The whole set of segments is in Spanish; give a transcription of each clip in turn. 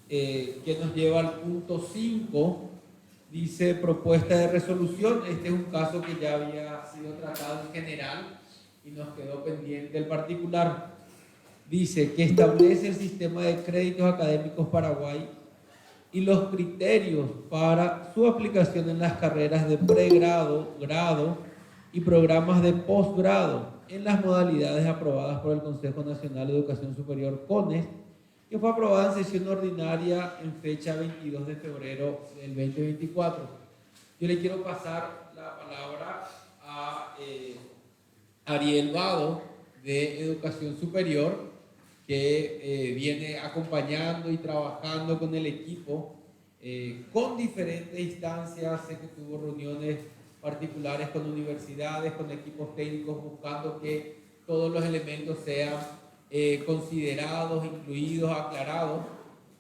que nos lleva al punto 5. Dice propuesta de resolución. Este es un caso que ya había sido tratado en general y nos quedó pendiente el particular. Dice que establece el sistema de créditos académicos Paraguay y los criterios para su aplicación en las carreras de pregrado, grado y programas de posgrado en las modalidades aprobadas por el Consejo Nacional de Educación Superior, CONES, que fue aprobada en sesión ordinaria en fecha 22 de febrero del 2024. Yo le quiero pasar la palabra a Ariel Vado, de Educación Superior, que viene acompañando y trabajando con el equipo con diferentes instancias. Sé que tuvo reuniones particulares con universidades, con equipos técnicos, buscando que todos los elementos sean considerados, incluidos, aclarados.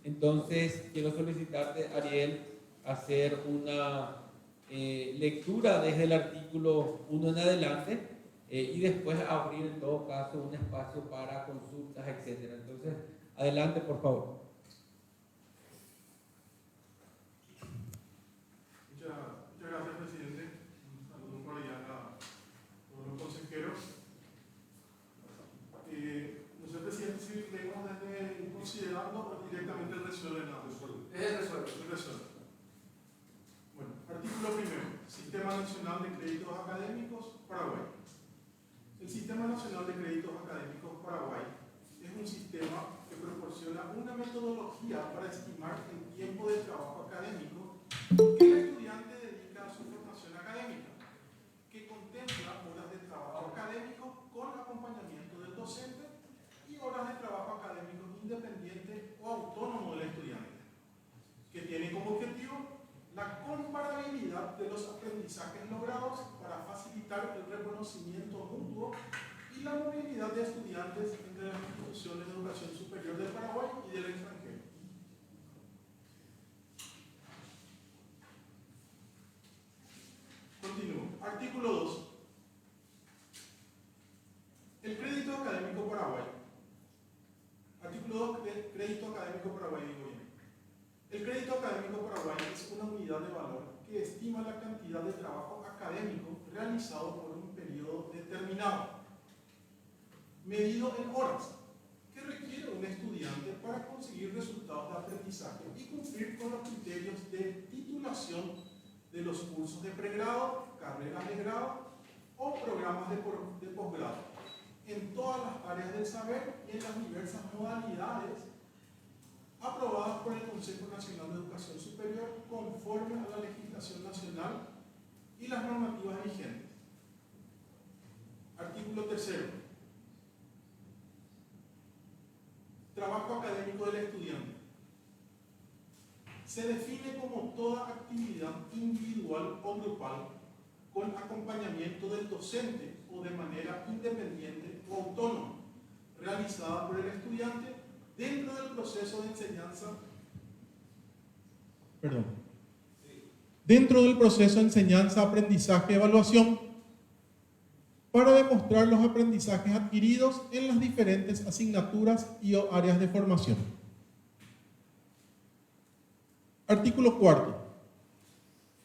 Entonces, quiero solicitarte, Ariel, hacer una lectura desde el artículo 1 en adelante y después abrir en todo caso un espacio para consultas, etc. Entonces, adelante, por favor. Muchas gracias, presidente. Un saludo cordial a todos los consejeros. No sé, presidente, si leemos desde considerando o directamente el resuelve. El resuelve. Bueno, artículo primero. Sistema Nacional de Créditos Académicos, Paraguay. El Sistema Nacional de Créditos Académicos Paraguay es un sistema que proporciona una metodología para estimar el tiempo de trabajo académico que el estudiante dedica a su formación académica, que contempla horas de trabajo académico con acompañamiento del docente y horas de trabajo académico independiente o autónomo del estudiante, que tiene como objetivo la comparabilidad de los aprendizajes logrados para facilitar el reconocimiento mutuo y la movilidad de estudiantes entre las instituciones de educación superior del Paraguay y del extranjero. Continúo. Artículo 2. El crédito académico Paraguay. Artículo 2. Crédito académico Paraguay, digo bien. El crédito académico Paraguay es una unidad de valor que estima la cantidad de trabajo académico realizado por un periodo determinado, medido en horas, que requiere un estudiante para conseguir resultados de aprendizaje y cumplir con los criterios de titulación de los cursos de pregrado, carreras de grado o programas de posgrado, en todas las áreas del saber y en las diversas modalidades aprobadas por el Consejo Nacional de Educación Superior conforme a la legislación nacional y las normativas vigentes. Artículo 3. Trabajo académico del estudiante. Se define como toda actividad individual o grupal con acompañamiento del docente o de manera independiente o autónoma, realizada por el estudiante dentro del proceso de enseñanza, dentro del proceso de enseñanza, aprendizaje, evaluación, para demostrar los aprendizajes adquiridos en las diferentes asignaturas y áreas de formación. Artículo 4.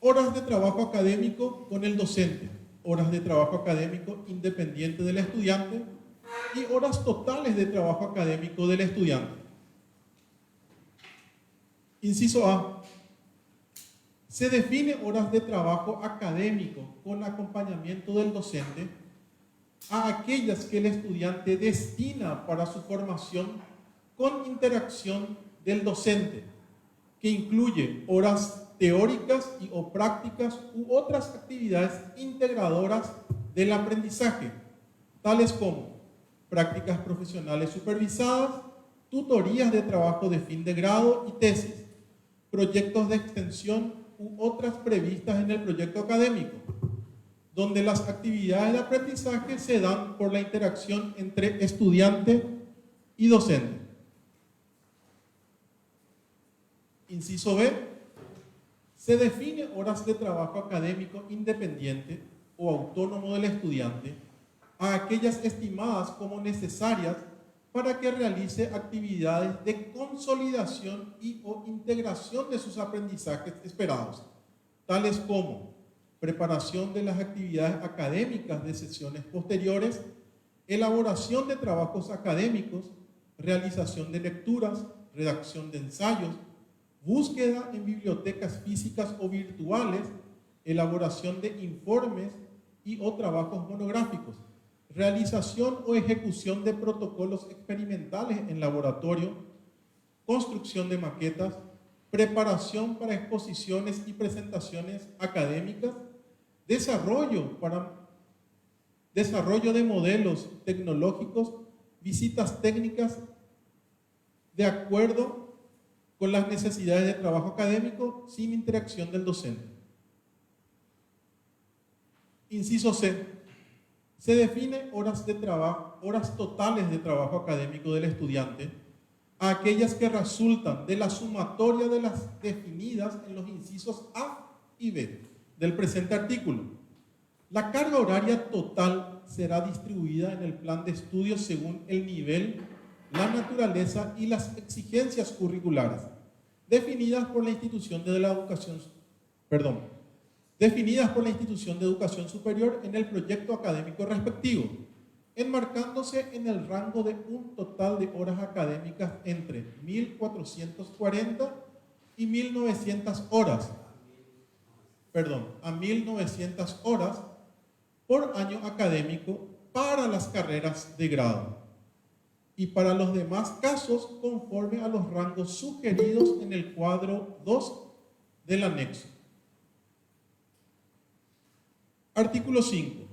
Horas de trabajo académico con el docente, horas de trabajo académico independiente del estudiante y horas totales de trabajo académico del estudiante. Inciso A. Se define horas de trabajo académico con acompañamiento del docente a aquellas que el estudiante destina para su formación con interacción del docente, que incluye horas teóricas y o prácticas u otras actividades integradoras del aprendizaje, tales como prácticas profesionales supervisadas, tutorías de trabajo de fin de grado y tesis, proyectos de extensión u otras previstas en el proyecto académico, donde las actividades de aprendizaje se dan por la interacción entre estudiante y docente. Inciso B. Se define horas de trabajo académico independiente o autónomo del estudiante a aquellas estimadas como necesarias para que realice actividades de consolidación y o integración de sus aprendizajes esperados, tales como preparación de las actividades académicas de sesiones posteriores, elaboración de trabajos académicos, realización de lecturas, redacción de ensayos, búsqueda en bibliotecas físicas o virtuales, elaboración de informes y o trabajos monográficos, realización o ejecución de protocolos experimentales en laboratorio, construcción de maquetas, preparación para exposiciones y presentaciones académicas, desarrollo de modelos tecnológicos, visitas técnicas de acuerdo con las necesidades de trabajo académico sin interacción del docente. Inciso C. Se define horas totales de trabajo académico del estudiante a aquellas que resultan de la sumatoria de las definidas en los incisos A y B del presente artículo. La carga horaria total será distribuida en el plan de estudios según el nivel, la naturaleza y las exigencias curriculares definidas por la institución de educación superior en el proyecto académico respectivo, enmarcándose en el rango de un total de horas académicas entre 1.440 y 1.900 horas, a 1.900 horas por año académico para las carreras de grado y para los demás casos conforme a los rangos sugeridos en el cuadro 2 del anexo. Artículo 5.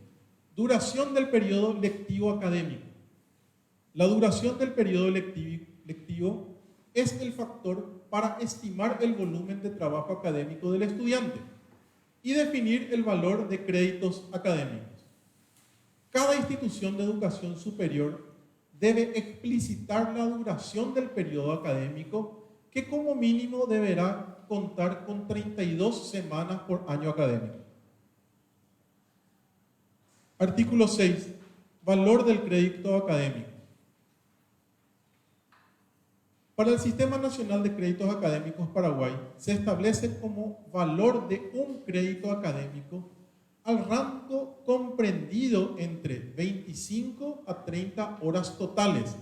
Duración del periodo lectivo académico. La duración del periodo lectivo es el factor para estimar el volumen de trabajo académico del estudiante y definir el valor de créditos académicos. Cada institución de educación superior debe explicitar la duración del periodo académico, que como mínimo deberá contar con 32 semanas por año académico. Artículo 6. Valor del crédito académico. Para el Sistema Nacional de Créditos Académicos Paraguay se establece como valor de un crédito académico al rango comprendido entre 25 a 30 horas totales,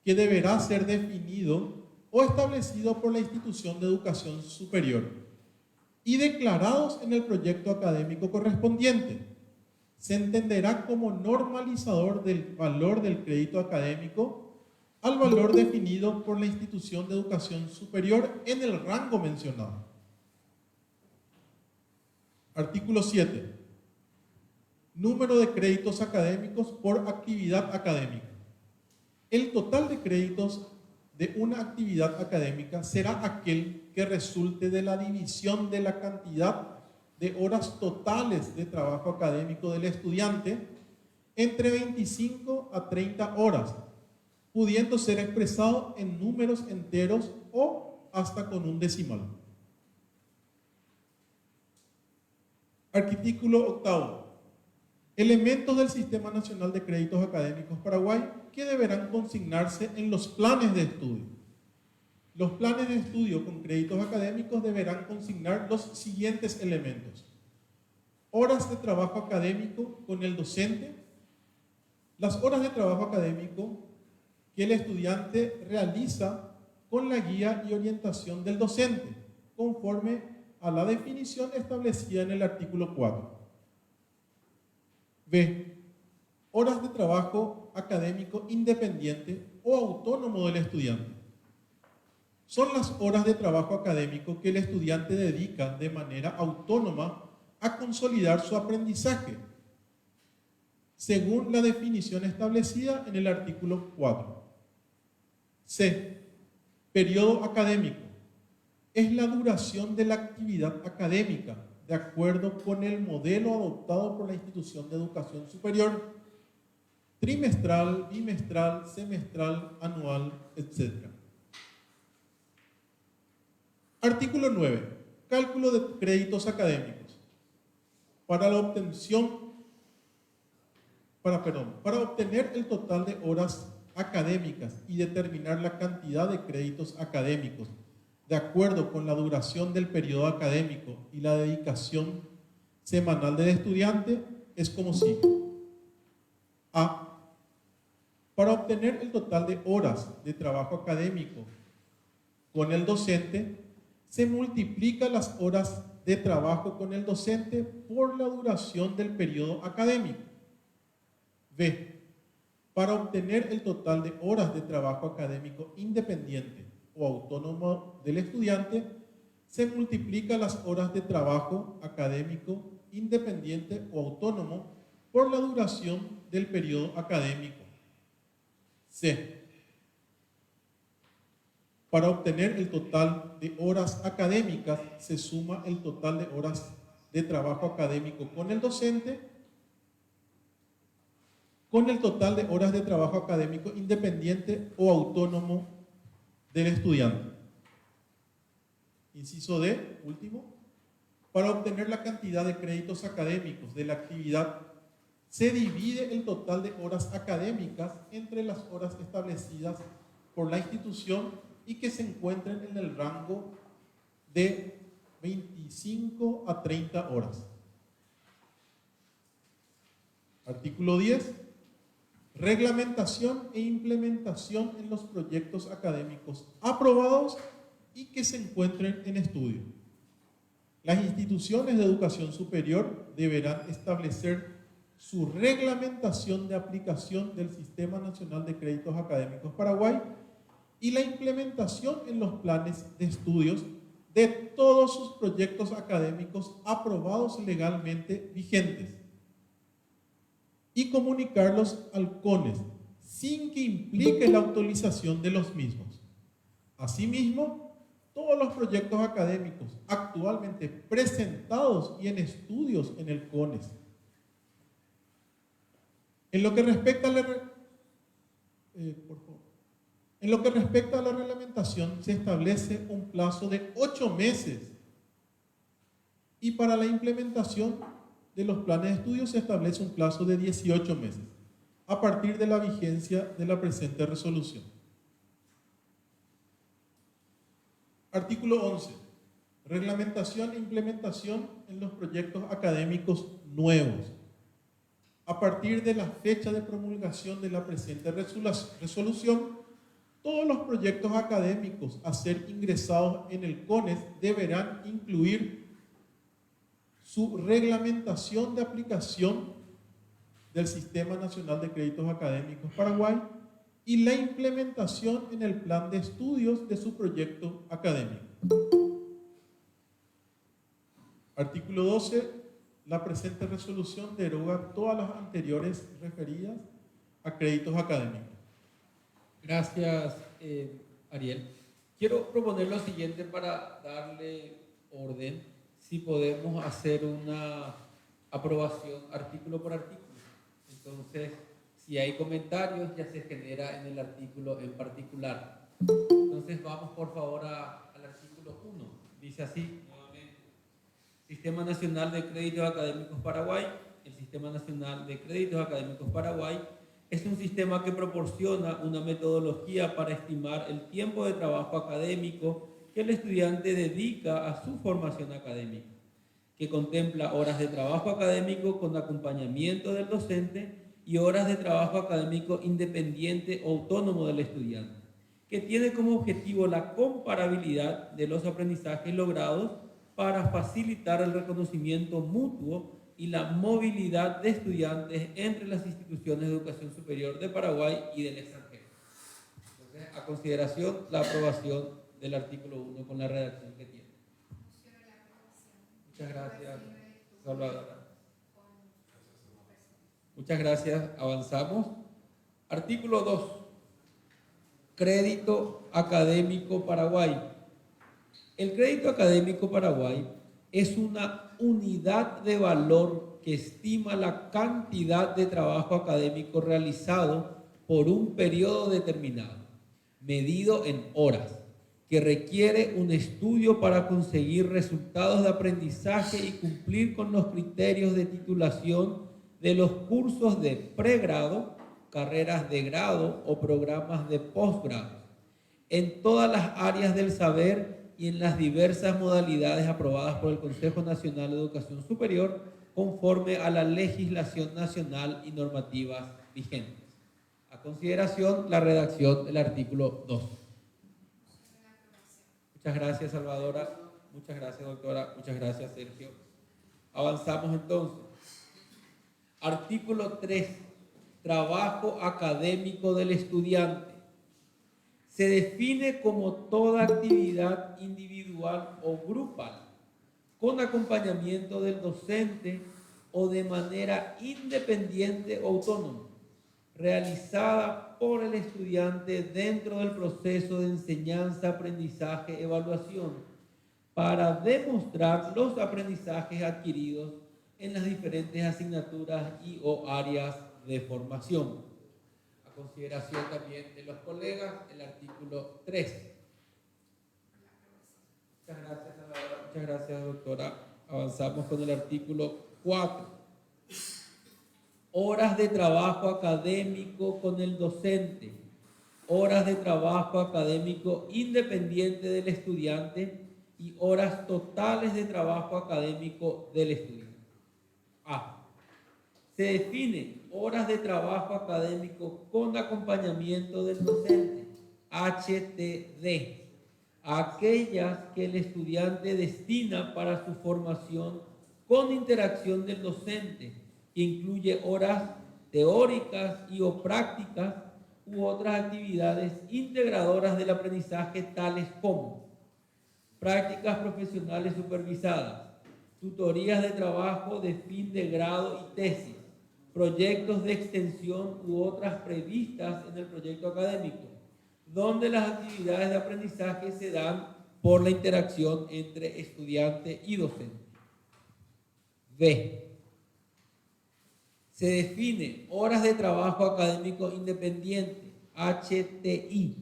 que deberá ser definido o establecido por la institución de educación superior y declarados en el proyecto académico correspondiente. Se entenderá como normalizador del valor del crédito académico al valor definido por la institución de educación superior en el rango mencionado. Artículo 7. Número de créditos académicos por actividad académica. El total de créditos de una actividad académica será aquel que resulte de la división de la cantidad de horas totales de trabajo académico del estudiante entre 25 a 30 horas, pudiendo ser expresado en números enteros o hasta con un decimal. Artículo 8. Elementos del Sistema Nacional de Créditos Académicos Paraguay que deberán consignarse en los planes de estudio. Los planes de estudio con créditos académicos deberán consignar los siguientes elementos: horas de trabajo académico con el docente, las horas de trabajo académico que el estudiante realiza con la guía y orientación del docente, conforme a la definición establecida en el artículo 4. B. Horas de trabajo académico independiente o autónomo del estudiante. Son las horas de trabajo académico que el estudiante dedica de manera autónoma a consolidar su aprendizaje, según la definición establecida en el artículo 4. C. Periodo académico. Es la duración de la actividad académica, de acuerdo con el modelo adoptado por la institución de educación superior: trimestral, bimestral, semestral, anual, etc. Artículo 9. Cálculo de créditos académicos. Para obtener el total de horas académicas y determinar la cantidad de créditos académicos de acuerdo con la duración del periodo académico y la dedicación semanal del estudiante es como sigue. A. Para obtener el total de horas de trabajo académico con el docente, se multiplica las horas de trabajo con el docente por la duración del periodo académico. B. Para obtener el total de horas de trabajo académico independiente o autónomo del estudiante, se multiplica las horas de trabajo académico independiente o autónomo por la duración del periodo académico. C. Para obtener el total de horas académicas, se suma el total de horas de trabajo académico con el docente con el total de horas de trabajo académico independiente o autónomo del estudiante. Inciso D, último. Para obtener la cantidad de créditos académicos de la actividad, se divide el total de horas académicas entre las horas establecidas por la institución y que se encuentren en el rango de 25 a 30 horas. Artículo 10. Reglamentación e implementación en los proyectos académicos aprobados y que se encuentren en estudio. Las instituciones de educación superior deberán establecer su reglamentación de aplicación del Sistema Nacional de Créditos Académicos Paraguay y la implementación en los planes de estudios de todos sus proyectos académicos aprobados legalmente vigentes y comunicarlos al CONES sin que implique la autorización de los mismos. Asimismo, todos los proyectos académicos actualmente presentados y en estudios en el CONES. En lo que respecta a la reglamentación, se establece un plazo de 8 meses y para la implementación de los planes de estudio se establece un plazo de 18 meses a partir de la vigencia de la presente resolución. Artículo 11. Reglamentación e implementación en los proyectos académicos nuevos. A partir de la fecha de promulgación de la presente resolución, todos los proyectos académicos a ser ingresados en el CONES deberán incluir su reglamentación de aplicación del Sistema Nacional de Créditos Académicos Paraguay y la implementación en el plan de estudios de su proyecto académico. Artículo 12. La presente resolución deroga todas las anteriores referidas a créditos académicos. Gracias, Ariel. Quiero proponer lo siguiente para darle orden, si podemos hacer una aprobación artículo por artículo. Entonces, si hay comentarios, ya se genera en el artículo en particular. Entonces, vamos por favor al artículo 1. Dice así, nuevamente: Sistema Nacional de Créditos Académicos Paraguay. El Sistema Nacional de Créditos Académicos Paraguay es un sistema que proporciona una metodología para estimar el tiempo de trabajo académico que el estudiante dedica a su formación académica, que contempla horas de trabajo académico con acompañamiento del docente y horas de trabajo académico independiente o autónomo del estudiante, que tiene como objetivo la comparabilidad de los aprendizajes logrados para facilitar el reconocimiento mutuo y la movilidad de estudiantes entre las instituciones de educación superior de Paraguay y del extranjero. Entonces, a consideración, la aprobación del artículo 1 con la redacción que tiene. Muchas gracias, Salvadora. Muchas gracias. Avanzamos. Artículo 2. Crédito Académico Paraguay. El Crédito Académico Paraguay es una unidad de valor que estima la cantidad de trabajo académico realizado por un periodo determinado, medido en horas, que requiere un estudio para conseguir resultados de aprendizaje y cumplir con los criterios de titulación de los cursos de pregrado carreras de grado o programas de posgrado, en todas las áreas del saber y en las diversas modalidades aprobadas por el Consejo Nacional de Educación Superior, conforme a la legislación nacional y normativas vigentes. A consideración, la redacción del artículo 2. Muchas gracias, Salvadora. Muchas gracias, doctora. Muchas gracias, Sergio. Avanzamos entonces. Artículo 3. Trabajo académico del estudiante. Se define como toda actividad individual o grupal, con acompañamiento del docente o de manera independiente o autónoma, realizada por el estudiante dentro del proceso de enseñanza, aprendizaje, evaluación, para demostrar los aprendizajes adquiridos en las diferentes asignaturas y o áreas de formación. A consideración también de los colegas, el artículo 3. Muchas gracias, Salvador. Muchas gracias, doctora. Avanzamos con el artículo 4. Horas de trabajo académico con el docente. Horas de trabajo académico independiente del estudiante y horas totales de trabajo académico del estudiante. A. Se define horas de trabajo académico con acompañamiento del docente, HTD, aquellas que el estudiante destina para su formación con interacción del docente, que incluye horas teóricas y o prácticas u otras actividades integradoras del aprendizaje, tales como prácticas profesionales supervisadas, tutorías de trabajo de fin de grado y tesis, proyectos de extensión u otras previstas en el proyecto académico, donde las actividades de aprendizaje se dan por la interacción entre estudiante y docente. B. Se define horas de trabajo académico independiente, HTI,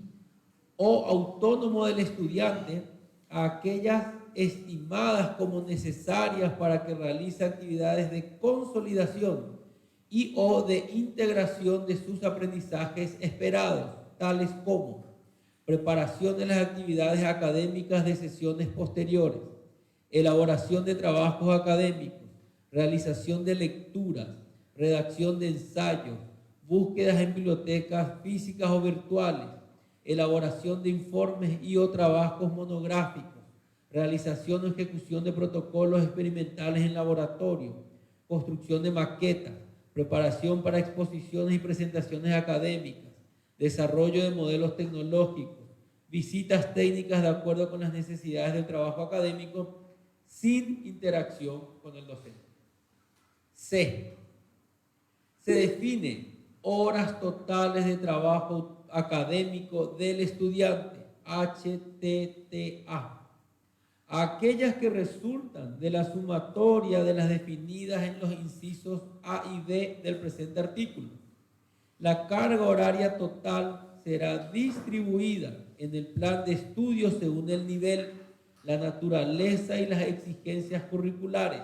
o autónomo del estudiante, a aquellas estimadas como necesarias para que realice actividades de consolidación y o de integración de sus aprendizajes esperados, tales como preparación de las actividades académicas de sesiones posteriores, elaboración de trabajos académicos, realización de lecturas, redacción de ensayos, búsquedas en bibliotecas físicas o virtuales, elaboración de informes y o trabajos monográficos, realización o ejecución de protocolos experimentales en laboratorio, construcción de maquetas, preparación para exposiciones y presentaciones académicas, desarrollo de modelos tecnológicos, visitas técnicas de acuerdo con las necesidades del trabajo académico sin interacción con el docente. C. Se define horas totales de trabajo académico del estudiante, HTTA, aquellas que resultan de la sumatoria de las definidas en los incisos A y B del presente artículo. La carga horaria total será distribuida en el plan de estudios según el nivel, la naturaleza y las exigencias curriculares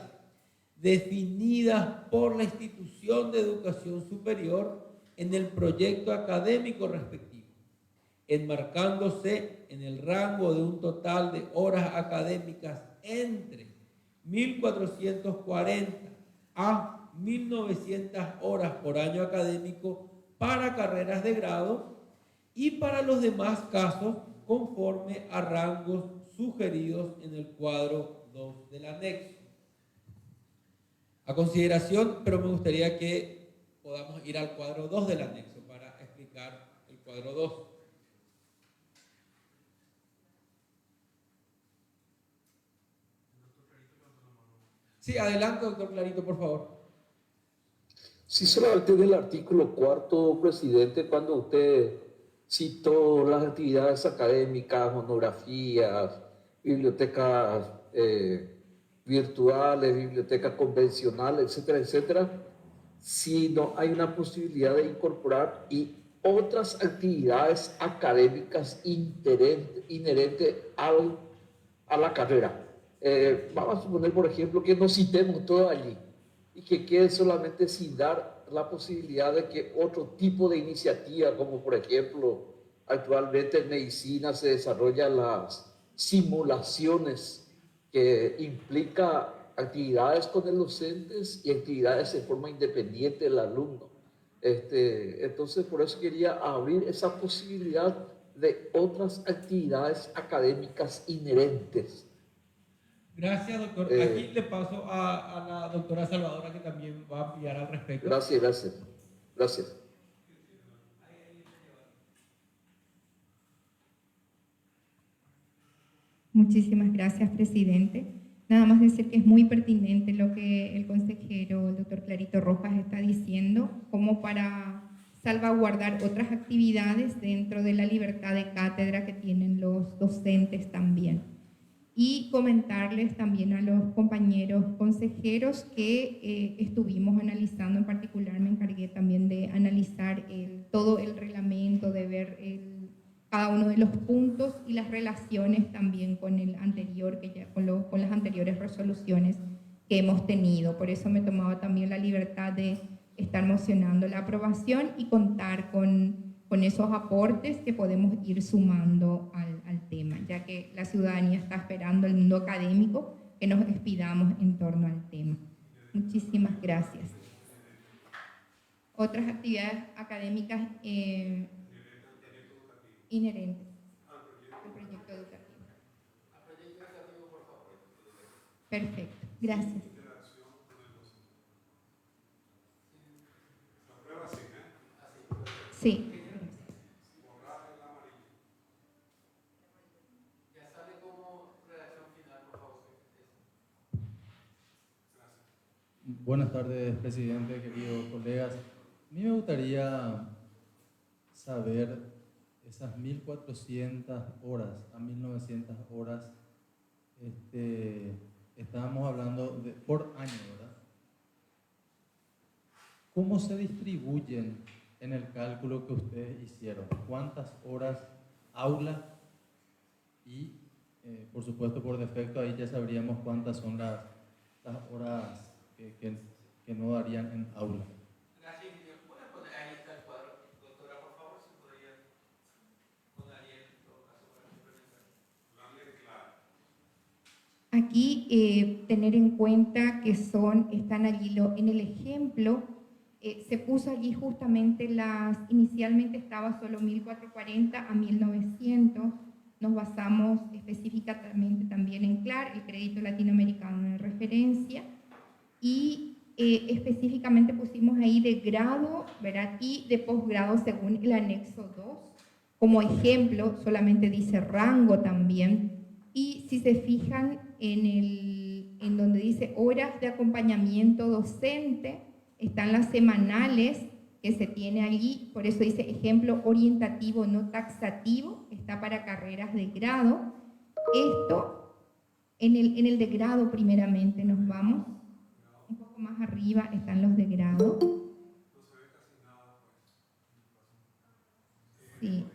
definidas por la institución de educación superior en el proyecto académico respectivo, enmarcándose en el rango de un total de horas académicas entre 1.440 a 1.900 horas por año académico para carreras de grado y para los demás casos conforme a rangos sugeridos en el cuadro 2 del anexo. A consideración, pero me gustaría que podamos ir al cuadro 2 del anexo para explicar el cuadro 2. Sí, adelante, doctor Clarito, por favor. Sí, solamente en el artículo 4, presidente, cuando usted citó las actividades académicas, monografías, bibliotecas virtuales, bibliotecas convencionales, etcétera, etcétera, si no hay una posibilidad de incorporar y otras actividades académicas inherentes a la carrera. Vamos a suponer, por ejemplo, que no citemos todo allí y que quede solamente sin dar la posibilidad de que otro tipo de iniciativa, como por ejemplo, actualmente en medicina se desarrollan las simulaciones que implica actividades con el docentes y actividades de forma independiente del alumno. Entonces, por eso quería abrir esa posibilidad de otras actividades académicas inherentes. Gracias, doctor. Aquí le paso a la doctora Salvadora, que también va a ampliar al respecto. Gracias. Muchísimas gracias, presidente. Nada más decir que es muy pertinente lo que el consejero, el doctor Clarito Rojas, está diciendo, como para salvaguardar otras actividades dentro de la libertad de cátedra que tienen los docentes también. Y comentarles también a los compañeros consejeros que estuvimos analizando, en particular me encargué también de analizar todo el reglamento, de ver cada uno de los puntos y las relaciones también con el anterior, con las anteriores resoluciones que hemos tenido. Por eso me tomaba también la libertad de estar mocionando la aprobación y contar con esos aportes que podemos ir sumando al tema, ya que la ciudadanía está esperando, el mundo académico, que nos expidamos en torno al tema. Muchísimas gracias. Otras actividades académicas inherentes al proyecto educativo. Por favor. Perfecto, gracias. Sí. Buenas tardes, presidente, queridos colegas. A mí me gustaría saber esas 1.400 horas a 1.900 horas, estábamos hablando por año, ¿verdad? ¿Cómo se distribuyen en el cálculo que ustedes hicieron? ¿Cuántas horas aula? Y, por supuesto, por defecto, ahí ya sabríamos cuántas son las horas que no darían en aula. Gracias, ingeniero. ¿Puede poner ahí está el cuadro? Doctora, por favor, si podría poner ahí en todo caso para complementar. Aquí tener en cuenta que están allí en el ejemplo, se puso allí justamente inicialmente estaba solo 1.440 a 1.900, nos basamos específicamente también en CLAR, el crédito latinoamericano de referencia, y específicamente pusimos ahí de grado, ¿verdad? Y de posgrado según el anexo 2. Como ejemplo, solamente dice rango también. Y si se fijan en donde dice horas de acompañamiento docente, están las semanales que se tiene allí, por eso dice ejemplo orientativo no taxativo, está para carreras de grado. Esto, en el de grado primeramente nos vamos. Un poco más arriba están los de grado. Sí.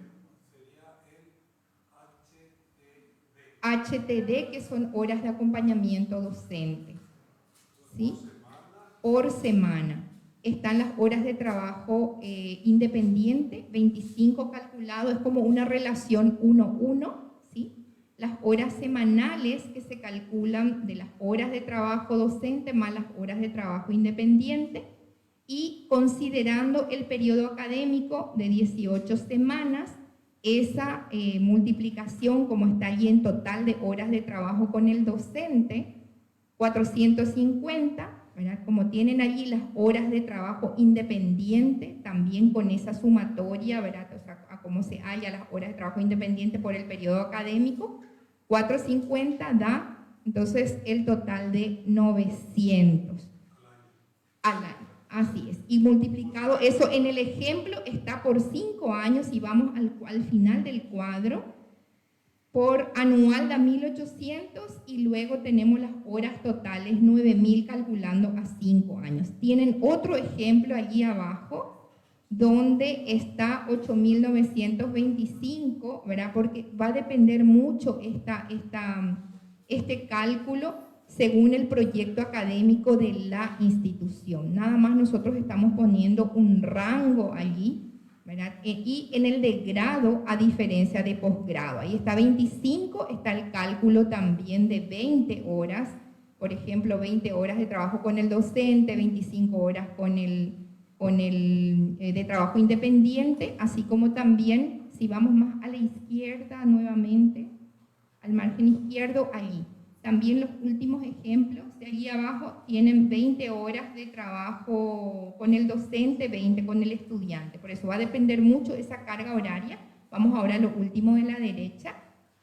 HTD, que son horas de acompañamiento docente. ¿Sí? Por semana. Están las horas de trabajo independiente, 25 calculado, es como una relación 1-1, ¿sí? Las horas semanales que se calculan de las horas de trabajo docente más las horas de trabajo independiente, y considerando el periodo académico de 18 semanas, esa multiplicación, como está allí en total de horas de trabajo con el docente, 450, ¿verdad? Como tienen allí las horas de trabajo independiente, también con esa sumatoria, ¿verdad? O sea, a cómo se halla las horas de trabajo independiente por el periodo académico, 450 da, entonces, el total de 900 al año. Así es. Y multiplicado, eso en el ejemplo está por 5 años y vamos al final del cuadro. Por anual da 1.800 y luego tenemos las horas totales 9.000 calculando a 5 años. Tienen otro ejemplo allí abajo donde está 8.925, ¿verdad? Porque va a depender mucho este cálculo según el proyecto académico de la institución. Nada más nosotros estamos poniendo un rango allí, ¿verdad? Y en el de grado, a diferencia de posgrado. Ahí está 25, está el cálculo también de 20 horas, por ejemplo, 20 horas de trabajo con el docente, 25 horas con el de trabajo independiente, así como también, si vamos más a la izquierda nuevamente, al margen izquierdo, allí. También los últimos ejemplos de allí abajo tienen 20 horas de trabajo con el docente, 20 con el estudiante. Por eso va a depender mucho de esa carga horaria. Vamos ahora a lo último de la derecha.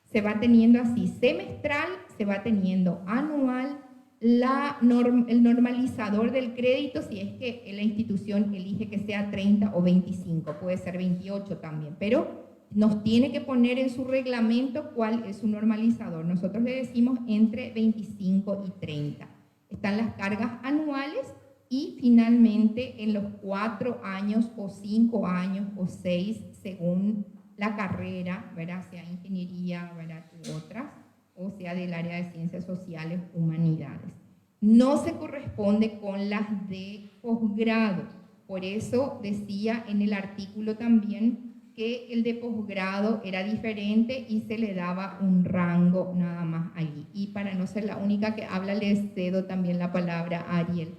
Se va teniendo así semestral, se va teniendo anual, el normalizador del crédito, si es que la institución elige que sea 30 o 25, puede ser 28 también, pero nos tiene que poner en su reglamento cuál es su normalizador. Nosotros le decimos entre 25 y 30. Están las cargas anuales y finalmente en los 4 años o 5 años o 6, según la carrera, ¿verdad? Sea ingeniería, ¿verdad? U otras, o sea del área de ciencias sociales, humanidades. No se corresponde con las de posgrado. Por eso decía en el artículo también que el de posgrado era diferente y se le daba un rango nada más allí. Y para no ser la única que habla, le cedo también la palabra a Ariel.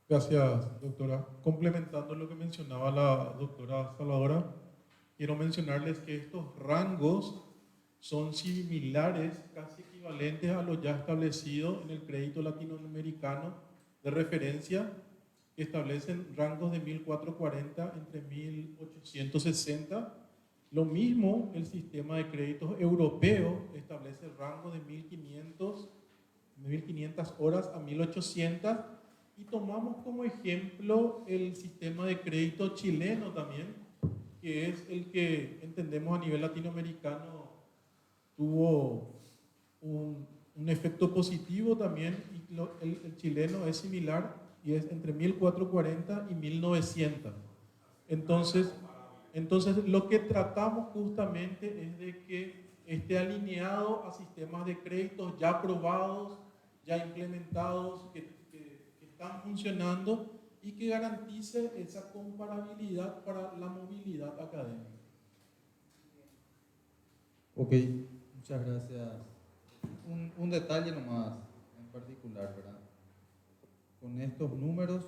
Gracias, doctora. Complementando lo que mencionaba la doctora Salvadora, quiero mencionarles que estos rangos son similares, casi equivalentes a lo ya establecido en el crédito latinoamericano de referencia, que establecen rangos de 1440 entre 1860. Lo mismo el sistema de créditos europeo establece rangos de 1500 horas a 1800. Y tomamos como ejemplo el sistema de crédito chileno también, que es el que entendemos a nivel latinoamericano tuvo un efecto positivo también, y el chileno es similar y es entre 1440 y 1900. Entonces lo que tratamos justamente es de que esté alineado a sistemas de créditos ya aprobados, ya implementados, que están funcionando y que garantice esa comparabilidad para la movilidad académica. Ok, muchas gracias. Un detalle nomás en particular, ¿verdad? Con estos números,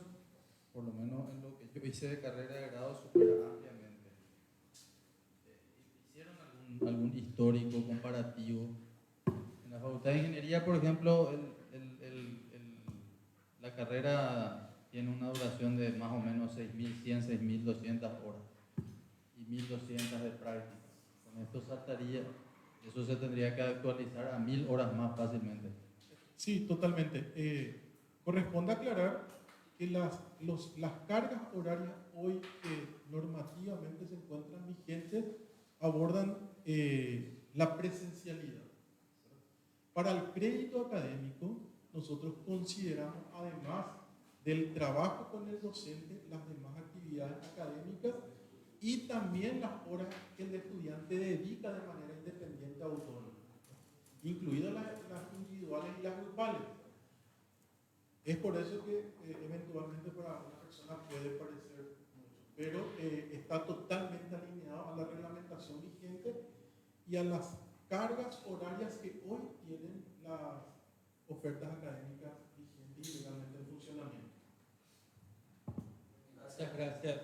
por lo menos en lo que yo hice de carrera de grado, supera ampliamente. ¿Hicieron algún histórico comparativo? En la Facultad de Ingeniería, por ejemplo, la carrera tiene una duración de más o menos 6.100, 6.200 horas y 1.200 de práctica. Con esto saltaría, eso se tendría que actualizar a 1.000 horas más fácilmente. Sí, totalmente. Corresponde aclarar que las cargas horarias hoy que normativamente se encuentran vigentes abordan la presencialidad. Para el crédito académico, nosotros consideramos, además del trabajo con el docente, las demás actividades académicas y también las horas que el estudiante dedica de manera independiente autónoma, incluidas las individuales y las grupales. Es por eso que eventualmente para una persona puede parecer mucho, pero está totalmente alineado a la reglamentación vigente y a las cargas horarias que hoy tienen las ofertas académicas vigentes y legalmente en funcionamiento. Gracias.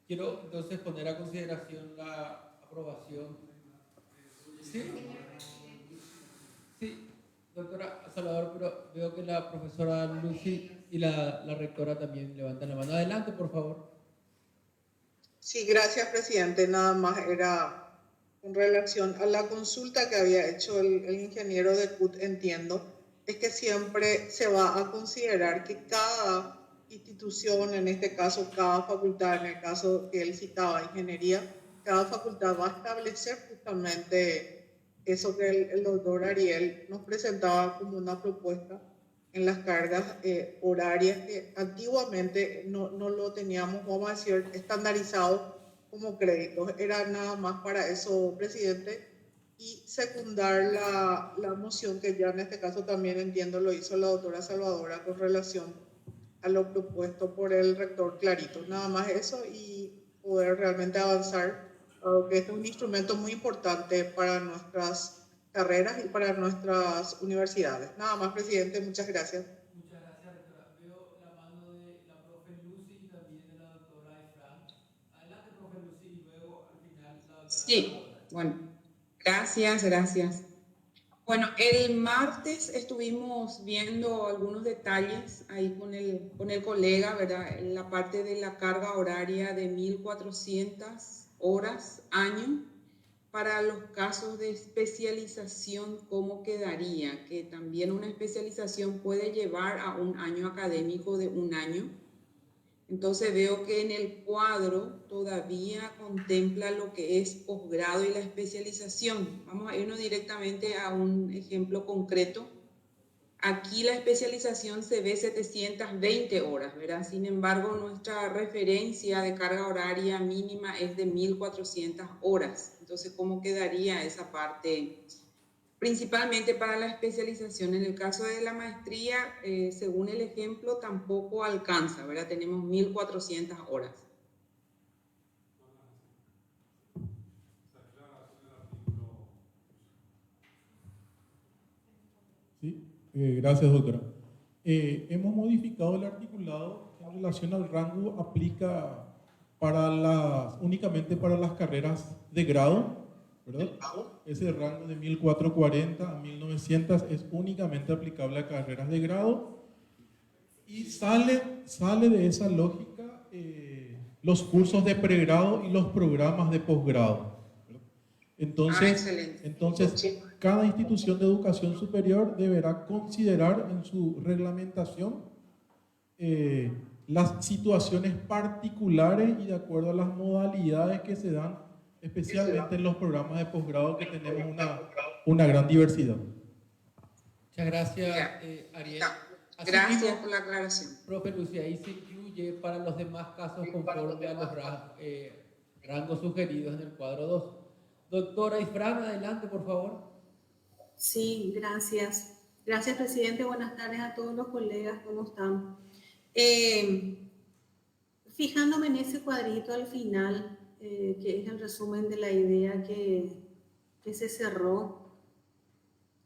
Quiero entonces poner a consideración la aprobación. ¿Sí? Sí, doctora Salvador, pero veo que la profesora Lucy y la rectora también levantan la mano. Adelante, por favor. Sí, gracias, presidente. Nada más era con relación a la consulta que había hecho el ingeniero de CUT, entiendo, es que siempre se va a considerar que cada institución, en este caso cada facultad, en el caso que él citaba, ingeniería, cada facultad va a establecer justamente eso que el doctor Ariel nos presentaba como una propuesta en las cargas horarias que antiguamente no lo teníamos, vamos a decir, estandarizado como créditos. Era nada más para eso, presidente, y secundar la moción que ya en este caso también entiendo lo hizo la doctora Salvadora con relación a lo propuesto por el rector Clarito. Nada más eso y poder realmente avanzar, dado que este es un instrumento muy importante para nuestras carreras y para nuestras universidades. Nada más, presidente, muchas gracias. Muchas gracias, rectora. Veo la mano de la profe Lucy y también de la doctora Efran. Adelante, profe Lucy, y luego al final la doctora Sí, Salvadora. bueno, gracias. Bueno, el martes estuvimos viendo algunos detalles ahí con el colega, ¿verdad? En la parte de la carga horaria de 1.400 horas año. Para los casos de especialización, ¿cómo quedaría? Que también una especialización puede llevar a un año académico de un año. Entonces veo que en el cuadro todavía contempla lo que es posgrado y la especialización. Vamos a irnos directamente a un ejemplo concreto. Aquí la especialización se ve 720 horas, ¿verdad? Sin embargo, nuestra referencia de carga horaria mínima es de 1.400 horas. Entonces, ¿cómo quedaría esa parte? Principalmente para la especialización. En el caso de la maestría, según el ejemplo, tampoco alcanza, ¿verdad? Tenemos 1.400 horas. Sí, gracias, doctora. Hemos modificado el articulado en relación al rango, aplica únicamente para las carreras de grado, ¿verdad? Ese rango de 1440 a 1900 es únicamente aplicable a carreras de grado y sale de esa lógica los cursos de pregrado y los programas de posgrado. Entonces, cada institución de educación superior deberá considerar en su reglamentación las situaciones particulares y de acuerdo a las modalidades que se dan, especialmente en los programas de posgrado que tenemos una gran diversidad. Muchas gracias, Ariel. Gracias por la aclaración. Profe Lucia, ahí se incluye para los demás casos conforme a los rangos sugeridos en el cuadro 2. Doctora Ifrán, adelante, por favor. Sí, gracias. Gracias, presidente. Buenas tardes a todos los colegas. ¿Cómo están? Fijándome en ese cuadrito al final, que es el resumen de la idea que se cerró,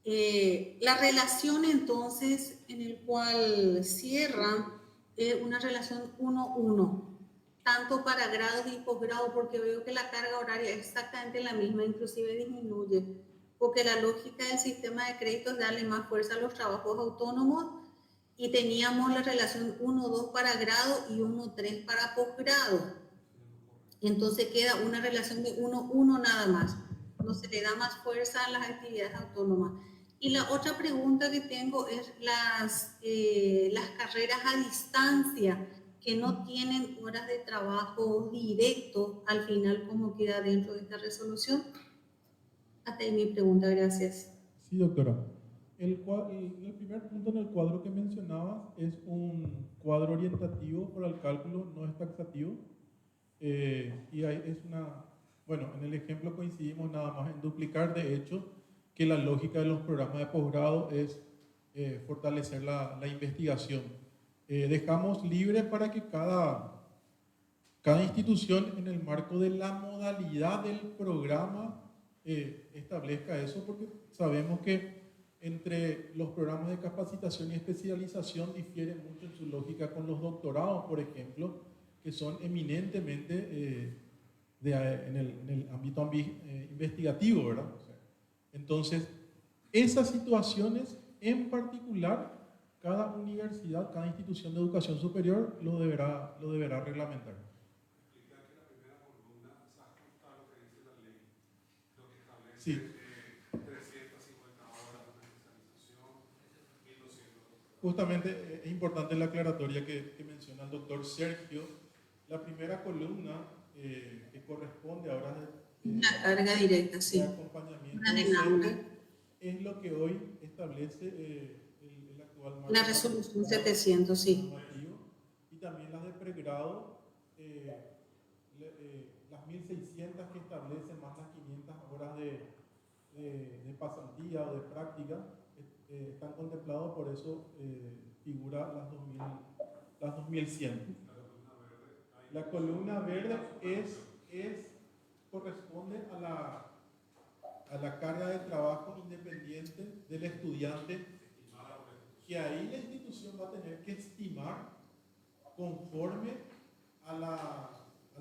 la relación entonces en el cual cierra una relación 1-1, tanto para grados y posgrado, porque veo que la carga horaria es exactamente la misma, inclusive disminuye, porque la lógica del sistema de créditos es darle más fuerza a los trabajos autónomos y teníamos la relación 1-2 para grado y 1-3 para posgrado. Entonces queda una relación de 1-1 nada más, no se le da más fuerza a las actividades autónomas. Y la otra pregunta que tengo es las carreras a distancia que no tienen horas de trabajo directo, al final, ¿cómo queda dentro de esta resolución? Hasta ahí mi pregunta, gracias. Sí, doctora. El primer punto en el cuadro que mencionabas es un cuadro orientativo para el cálculo, no es taxativo. Y ahí es bueno, en el ejemplo coincidimos nada más en duplicar, de hecho, que la lógica de los programas de posgrado es fortalecer la investigación. Dejamos libre para que cada institución en el marco de la modalidad del programa establezca eso, porque sabemos que entre los programas de capacitación y especialización difieren mucho en su lógica con los doctorados, por ejemplo, que son eminentemente en el ámbito investigativo, ¿verdad? Entonces, esas situaciones en particular, cada universidad, cada institución de educación superior lo deberá reglamentar. Explica que la primera columna se ajusta a lo que dice la ley, lo que establece Sí. 350 horas de especialización, 1.200. Justamente es importante la aclaratoria que menciona el doctor Sergio. La primera columna que corresponde a horas Una carga directa, sí. de acompañamiento Una demanda. es lo que hoy establece el actual marco. La resolución 700, sí. Y también las de pregrado, las 1.600 que establecen más las 500 horas de pasantía o de práctica están contemplados, por eso figura las 2100. La columna verde corresponde a la carga de trabajo independiente del estudiante, que ahí la institución va a tener que estimar conforme a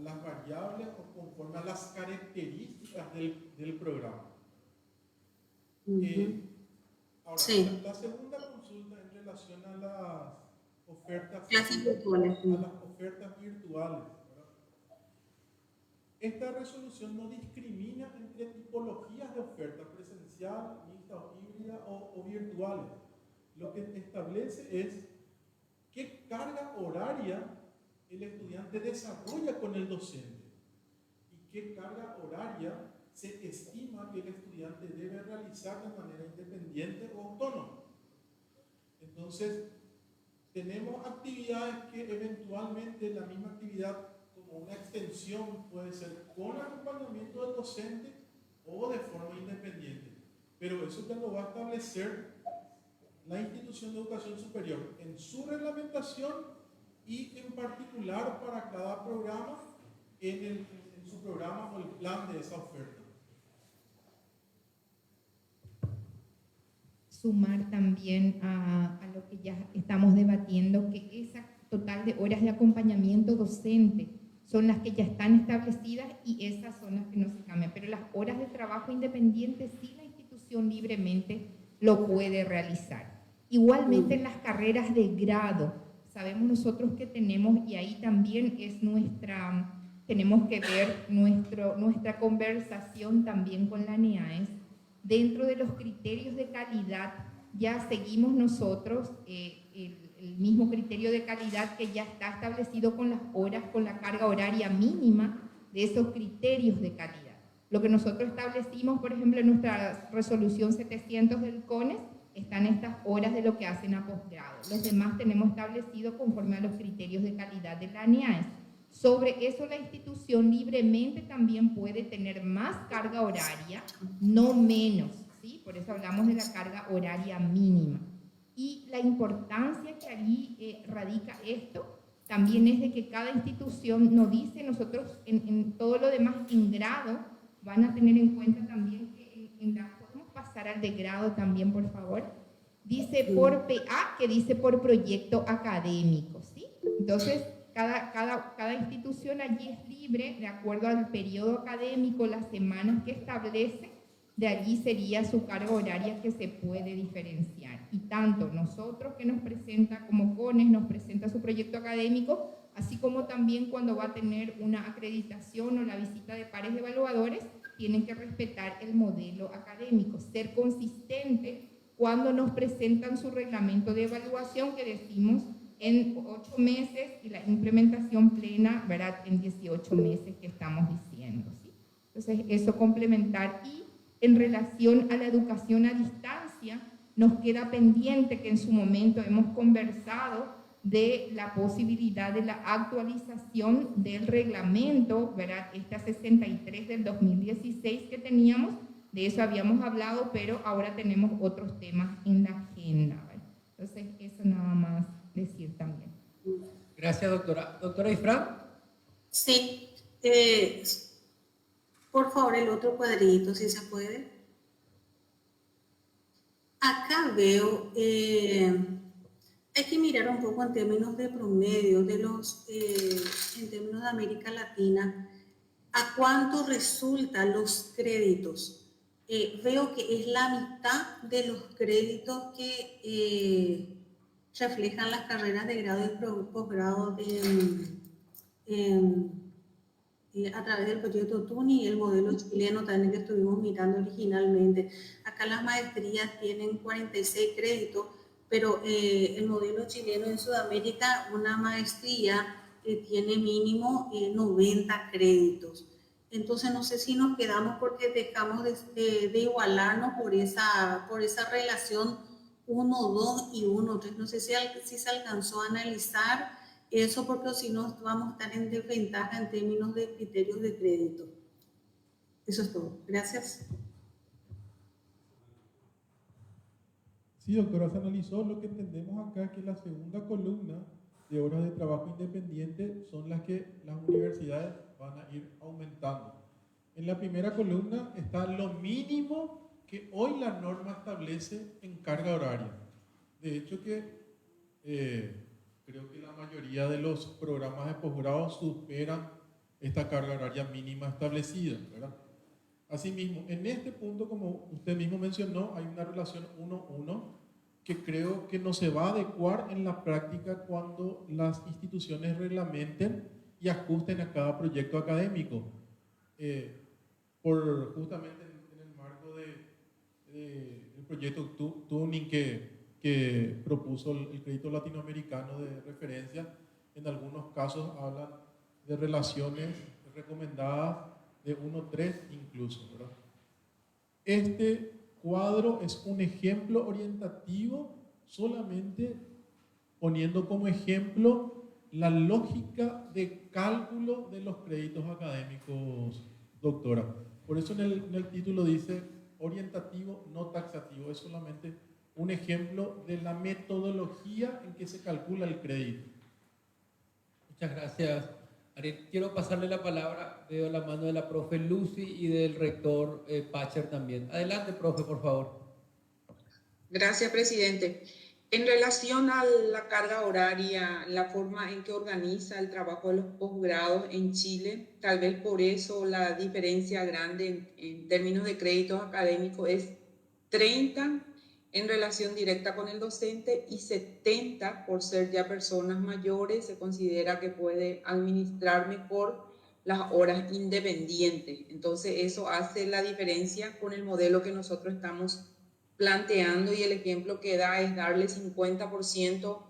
las variables o conforme a las características del programa. Ahora, Sí. la segunda consulta en relación a las ofertas Clases virtuales. ¿verdad? Esta resolución no discrimina entre tipologías de oferta presencial, mixta o híbrida o virtuales. Lo que establece es qué carga horaria el estudiante desarrolla con el docente y qué carga horaria se estima que el estudiante debe realizar de manera independiente o autónoma. Entonces, tenemos actividades que eventualmente la misma actividad como una extensión puede ser con acompañamiento del docente o de forma independiente, pero eso ya lo va a establecer la institución de educación superior en su reglamentación y en particular para cada programa en su programa o el plan de esa oferta. Sumar también a lo que ya estamos debatiendo, que esa total de horas de acompañamiento docente son las que ya están establecidas y esas son las que no se cambian, pero las horas de trabajo independiente sí la institución libremente lo puede realizar. Igualmente en las carreras de grado, sabemos nosotros que tenemos, y ahí también es tenemos que ver nuestra conversación también con la NEAES, dentro de los criterios de calidad ya seguimos nosotros el mismo criterio de calidad que ya está establecido con las horas, con la carga horaria mínima de esos criterios de calidad. Lo que nosotros establecimos, por ejemplo, en nuestra resolución 700 del CONES, están estas horas de lo que hacen a posgrado. Los demás tenemos establecido conforme a los criterios de calidad de la NEAES. Sobre eso la institución libremente también puede tener más carga horaria, no menos, ¿sí? Por eso hablamos de la carga horaria mínima. Y la importancia que allí radica esto también es de que cada institución nos dice, nosotros en todo lo demás en grado, van a tener en cuenta también que podemos pasar al de grado también, por favor. Dice por PA, que dice por proyecto académico, ¿sí? Entonces, cada institución allí es libre, de acuerdo al periodo académico, las semanas que establece, de allí sería su carga horaria que se puede diferenciar. Y tanto nosotros que nos presenta como CONES, nos presenta su proyecto académico, así como también cuando va a tener una acreditación o la visita de pares evaluadores, tienen que respetar el modelo académico, ser consistente cuando nos presentan su reglamento de evaluación, que decimos en 8 meses y la implementación plena, ¿verdad?, en 18 meses que estamos diciendo, ¿sí? Entonces, eso complementar. Y en relación a la educación a distancia, nos queda pendiente que en su momento hemos conversado de la posibilidad de la actualización del reglamento, ¿verdad?, esta 63 del 2016 que teníamos, de eso habíamos hablado, pero ahora tenemos otros temas en la agenda, ¿verdad? Entonces, eso nada más decir también. Gracias, doctora. Doctora Ifrán. Sí. Por favor, el otro cuadrito, si se puede. Acá veo, hay que mirar un poco en términos de promedio, en términos de América Latina, a cuánto resultan los créditos. Veo que es la mitad de los créditos que reflejan las carreras de grado y posgrado a través del proyecto TUNI y el modelo chileno también que estuvimos mirando originalmente. Acá las maestrías tienen 46 créditos, pero el modelo chileno en Sudamérica, una maestría tiene mínimo 90 créditos. Entonces no sé si nos quedamos porque dejamos de igualarnos por esa relación 1-2 y 1-3. No sé si se alcanzó a analizar eso, porque si no vamos a estar en desventaja en términos de criterios de crédito. Eso es todo. Gracias. Sí, doctora, se analizó. Lo que entendemos acá es que la segunda columna de horas de trabajo independiente son las que las universidades van a ir aumentando. En la primera columna está lo mínimo que hoy la norma establece en carga horaria. De hecho creo que la mayoría de los programas de posgrado superan esta carga horaria mínima establecida, ¿verdad? Asimismo, en este punto, como usted mismo mencionó, hay una relación 1-1 que creo que no se va a adecuar en la práctica cuando las instituciones reglamenten y ajusten a cada proyecto académico. Justamente en el marco del proyecto Tuning que propuso el crédito latinoamericano de referencia, en algunos casos hablan de relaciones recomendadas de 1-3 incluso, ¿verdad? Este cuadro es un ejemplo orientativo, solamente poniendo como ejemplo la lógica de cálculo de los créditos académicos, doctora. Por eso en el título dice orientativo, no taxativo. Es solamente un ejemplo de la metodología en que se calcula el crédito. Muchas gracias, Ariel. Quiero pasarle la palabra, veo la mano de la profe Lucy y del rector Pacher también. Adelante, profe, por favor. Gracias, presidente. En relación a la carga horaria, la forma en que organiza el trabajo de los posgrados en Chile, tal vez por eso la diferencia grande en términos de créditos académicos es 30 en relación directa con el docente y 70 por ser ya personas mayores, se considera que puede administrar mejor las horas independientes. Entonces eso hace la diferencia con el modelo que nosotros estamos planteando, y el ejemplo que da es darle 50%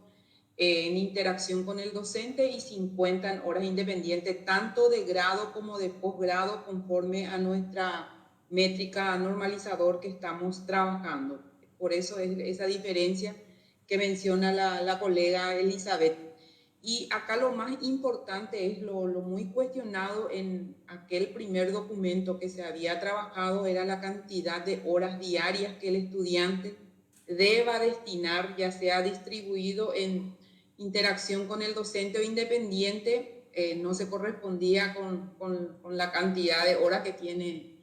en interacción con el docente y 50 en horas independientes, tanto de grado como de posgrado, conforme a nuestra métrica normalizador que estamos trabajando. Por eso es esa diferencia que menciona la colega Elizabeth. Y acá lo más importante es lo muy cuestionado en aquel primer documento que se había trabajado, era la cantidad de horas diarias que el estudiante deba destinar, ya sea distribuido en interacción con el docente o independiente. No se correspondía con la cantidad de horas que tiene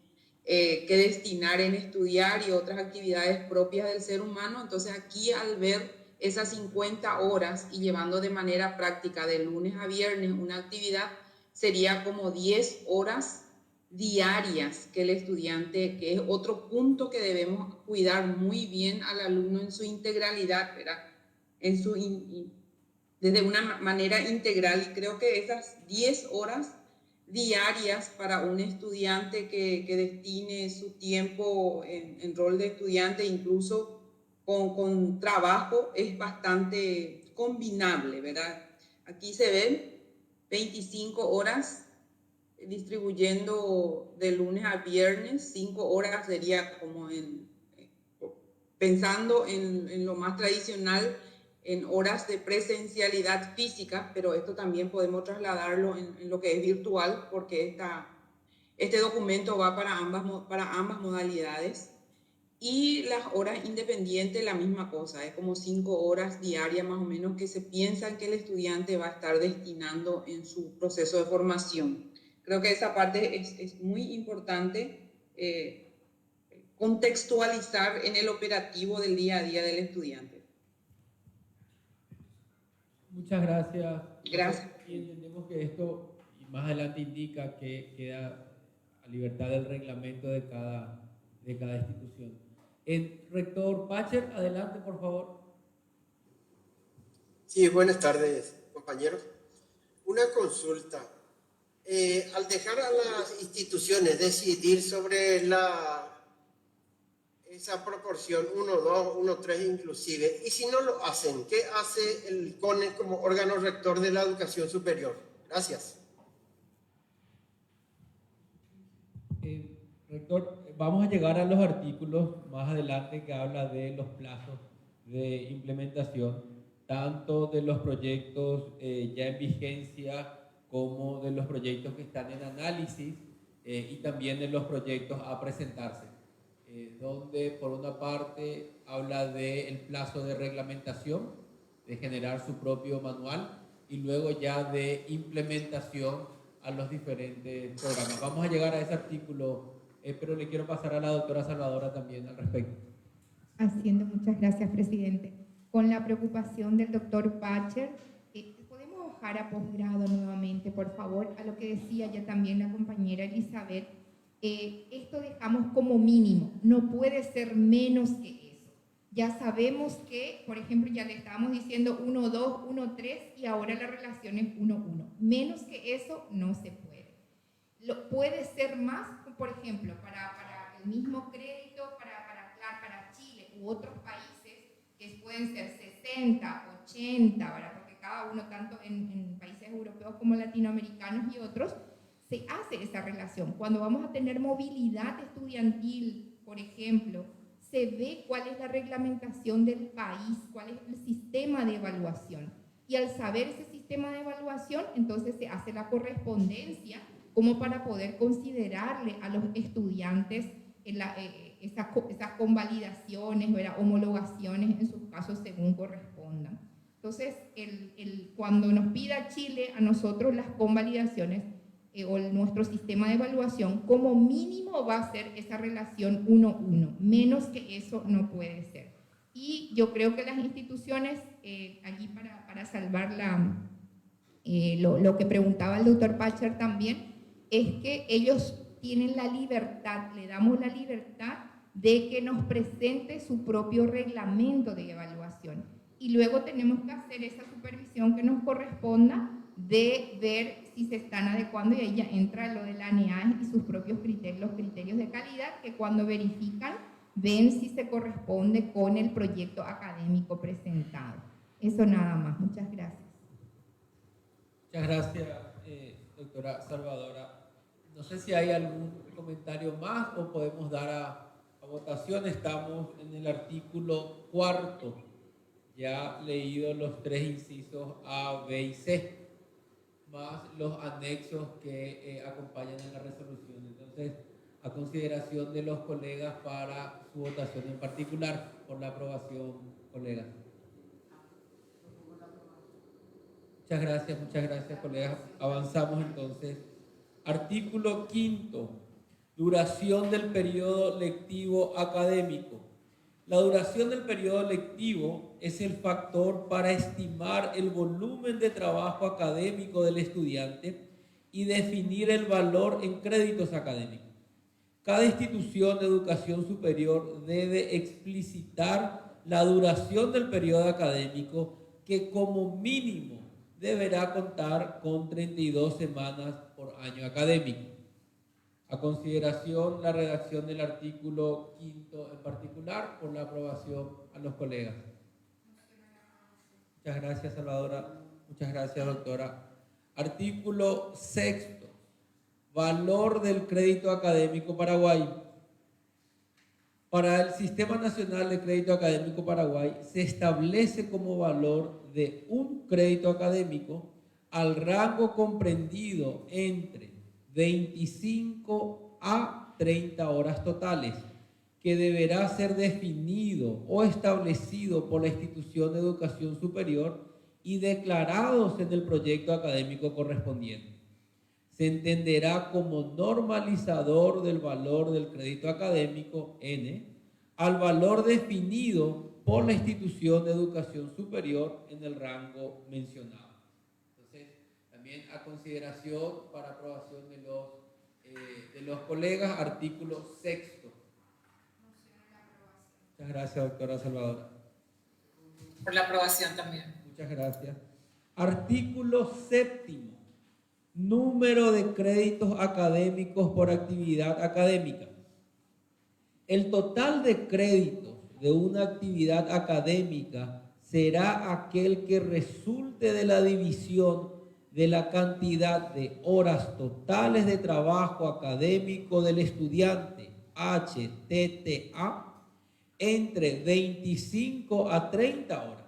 que destinar en estudiar y otras actividades propias del ser humano. Entonces aquí, al ver esas 50 horas y llevando de manera práctica de lunes a viernes una actividad, sería como 10 horas diarias que el estudiante, que es otro punto que debemos cuidar muy bien al alumno en su integralidad, ¿verdad? Desde una manera integral. Y creo que esas 10 horas diarias para un estudiante que destine su tiempo en rol de estudiante, incluso con trabajo, es bastante combinable, ¿verdad? Aquí se ven 25 horas distribuyendo de lunes a viernes, 5 horas sería como pensando en lo más tradicional, en horas de presencialidad física, pero esto también podemos trasladarlo en lo que es virtual, porque este documento va para ambas modalidades. Y las horas independientes, la misma cosa, es como 5 horas diarias más o menos que se piensan que el estudiante va a estar destinando en su proceso de formación. Creo que esa parte es muy importante, contextualizar en el operativo del día a día del estudiante. Muchas gracias. Gracias. Y entendemos que esto, y más adelante indica que queda a libertad del reglamento de cada institución. El rector Pacher, adelante, por favor. Sí, buenas tardes, compañeros. Una consulta. Al dejar a las instituciones decidir sobre esa proporción 1-2, 1-3 inclusive, y si no lo hacen, ¿qué hace el CONE como órgano rector de la educación superior? Gracias. Rector, vamos a llegar a los artículos más adelante que habla de los plazos de implementación, tanto de los proyectos ya en vigencia como de los proyectos que están en análisis y también de los proyectos a presentarse, donde por una parte habla del plazo de reglamentación, de generar su propio manual y luego ya de implementación a los diferentes programas. Vamos a llegar a ese artículo, pero le quiero pasar a la doctora Salvadora también al respecto. Haciendo, muchas gracias, presidente. Con la preocupación del doctor Pacher, ¿podemos bajar a posgrado nuevamente, por favor? A lo que decía ya también la compañera Elizabeth, esto dejamos como mínimo, no puede ser menos que eso. Ya sabemos que, por ejemplo, ya le estábamos diciendo 1-2, 1-3 y ahora la relación es 1-1. Menos que eso no se puede. Puede ser más, por ejemplo, para el mismo crédito, para Chile u otros países, que pueden ser 60, 80, ¿verdad? Porque cada uno, tanto en países europeos como latinoamericanos y otros, se hace esa relación. Cuando vamos a tener movilidad estudiantil, por ejemplo, se ve cuál es la reglamentación del país, cuál es el sistema de evaluación. Y al saber ese sistema de evaluación, entonces se hace la correspondencia como para poder considerarle a los estudiantes esas convalidaciones, ¿verdad? Homologaciones en sus casos según correspondan. Entonces, cuando nos pida Chile a nosotros las convalidaciones o nuestro sistema de evaluación, como mínimo va a ser esa relación 1-1, menos que eso no puede ser. Y yo creo que las instituciones, allí para salvar lo que preguntaba el doctor Pacher también, es que ellos tienen la libertad, le damos la libertad de que nos presente su propio reglamento de evaluación. Y luego tenemos que hacer esa supervisión que nos corresponda de ver si se están adecuando, y ahí ya entra lo de la ANEAE y sus propios criterios, los criterios de calidad, que cuando verifican, ven si se corresponde con el proyecto académico presentado. Eso nada más. Muchas gracias. Muchas gracias, doctora Salvadora. No sé si hay algún comentario más o podemos dar a votación. Estamos en el artículo 4, ya leído los 3 incisos A, B y C, más los anexos que acompañan a la resolución. Entonces, a consideración de los colegas para su votación en particular, por la aprobación, colegas. Muchas gracias, colegas. Avanzamos entonces. Artículo 5. Duración del periodo lectivo académico. La duración del periodo lectivo es el factor para estimar el volumen de trabajo académico del estudiante y definir el valor en créditos académicos. Cada institución de educación superior debe explicitar la duración del periodo académico, que como mínimo deberá contar con 32 semanas por año académico. A consideración la redacción del artículo 5 en particular, por la aprobación a los colegas. Muchas gracias, Salvadora. Muchas gracias, doctora. Artículo 6. Valor del crédito académico Paraguay. Para el Sistema Nacional de Crédito Académico Paraguay se establece como valor de un crédito académico al rango comprendido entre 25 a 30 horas totales, que deberá ser definido o establecido por la institución de educación superior y declarados en el proyecto académico correspondiente. Se entenderá como normalizador del valor del crédito académico N al valor definido por la institución de educación superior en el rango mencionado. Entonces, también a consideración para aprobación de los colegas, artículo 6. Muchas gracias, doctora Salvadora. Por la aprobación también. Muchas gracias. Artículo 7. Número de créditos académicos por actividad académica. El total de créditos de una actividad académica será aquel que resulte de la división de la cantidad de horas totales de trabajo académico del estudiante HTTA entre 25 a 30 horas,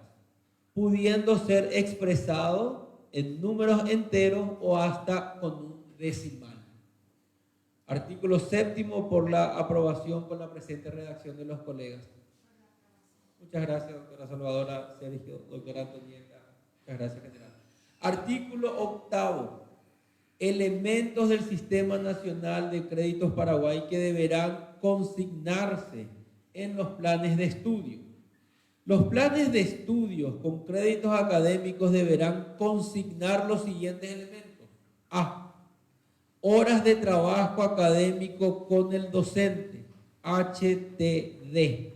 pudiendo ser expresado en números enteros o hasta con un decimal. Artículo 7 por la aprobación con la presente redacción de los colegas. Muchas gracias, doctora Salvadora, Sergio, doctora Antonieta. Muchas gracias, general. Artículo 8. Elementos del Sistema Nacional de Créditos Paraguay que deberán consignarse en los planes de estudio. Los planes de estudios con créditos académicos deberán consignar los siguientes elementos. A. Horas de trabajo académico con el docente, HTD.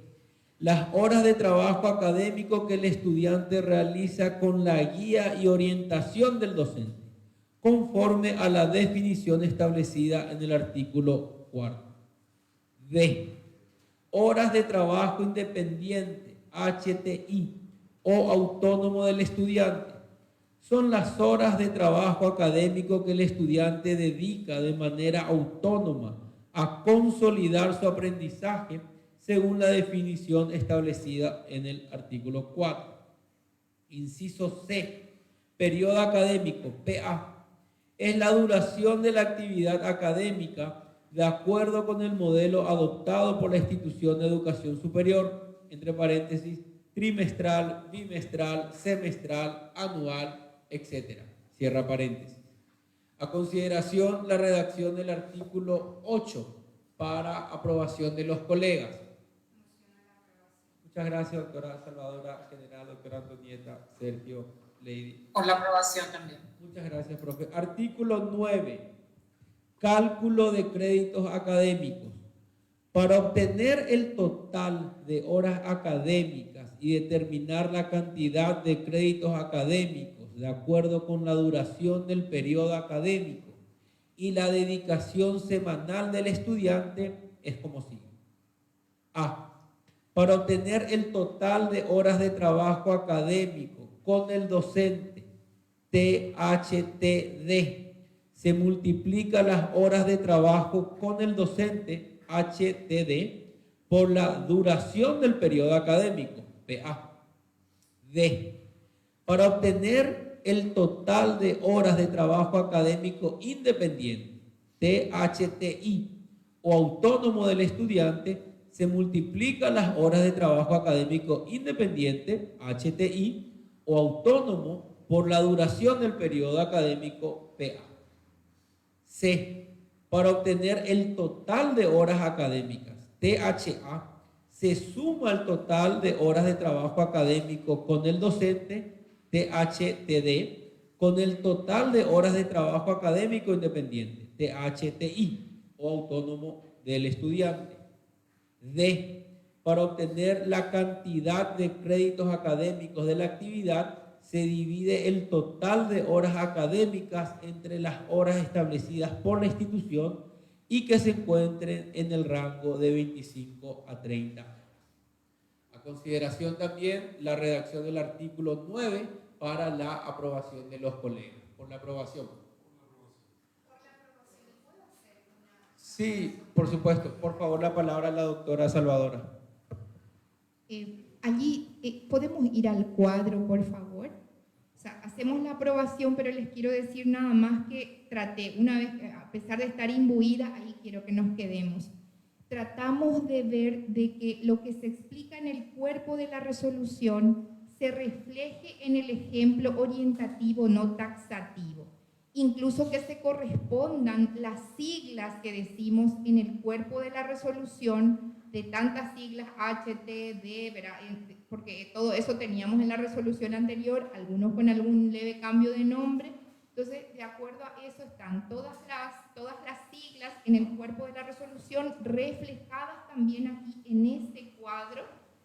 Las horas de trabajo académico que el estudiante realiza con la guía y orientación del docente, conforme a la definición establecida en el artículo 4. D. Horas de trabajo independiente, HTI, o autónomo del estudiante. Son las horas de trabajo académico que el estudiante dedica de manera autónoma a consolidar su aprendizaje según la definición establecida en el artículo 4. Inciso C. Periodo académico, PA. Es la duración de la actividad académica de acuerdo con el modelo adoptado por la institución de educación superior, entre paréntesis, trimestral, bimestral, semestral, anual, etc. Cierra paréntesis. A consideración la redacción del artículo 8 para aprobación de los colegas. Muchas gracias, doctora Salvadora, general, doctora Antonieta, Sergio, Lady. Por la aprobación también. Muchas gracias, profe. Artículo 9. Cálculo de créditos académicos. Para obtener el total de horas académicas y determinar la cantidad de créditos académicos de acuerdo con la duración del periodo académico y la dedicación semanal del estudiante, es como sigue. A. Para obtener el total de horas de trabajo académico con el docente, THTD, se multiplica las horas de trabajo con el docente, HTD, por la duración del periodo académico, PA. D. Para obtener el total de horas de trabajo académico independiente, THTI, o autónomo del estudiante, se multiplica las horas de trabajo académico independiente, HTI, o autónomo por la duración del periodo académico, PA. C. Para obtener el total de horas académicas, THA, se suma el total de horas de trabajo académico con el docente, THTD, con el total de horas de trabajo académico independiente, THTI, o autónomo del estudiante. D. Para obtener la cantidad de créditos académicos de la actividad, se divide el total de horas académicas entre las horas establecidas por la institución y que se encuentren en el rango de 25 a 30 años. A consideración también la redacción del artículo 9 para la aprobación de los colegas. Por la aprobación. Sí, por supuesto. Por favor, la palabra a la doctora Salvadora. Allí podemos ir al cuadro, por favor. O sea, hacemos la aprobación, pero les quiero decir nada más que traté, una vez, a pesar de estar imbuida, ahí quiero que nos quedemos. Tratamos de ver de que lo que se explica en el cuerpo de la resolución se refleje en el ejemplo orientativo, no taxativo. Incluso que se correspondan las siglas que decimos en el cuerpo de la resolución, de tantas siglas HTD, porque todo eso teníamos en la resolución anterior, algunos con algún leve cambio de nombre. Entonces, de acuerdo a eso están todas las siglas en el cuerpo de la resolución reflejadas también aquí en este cuadro,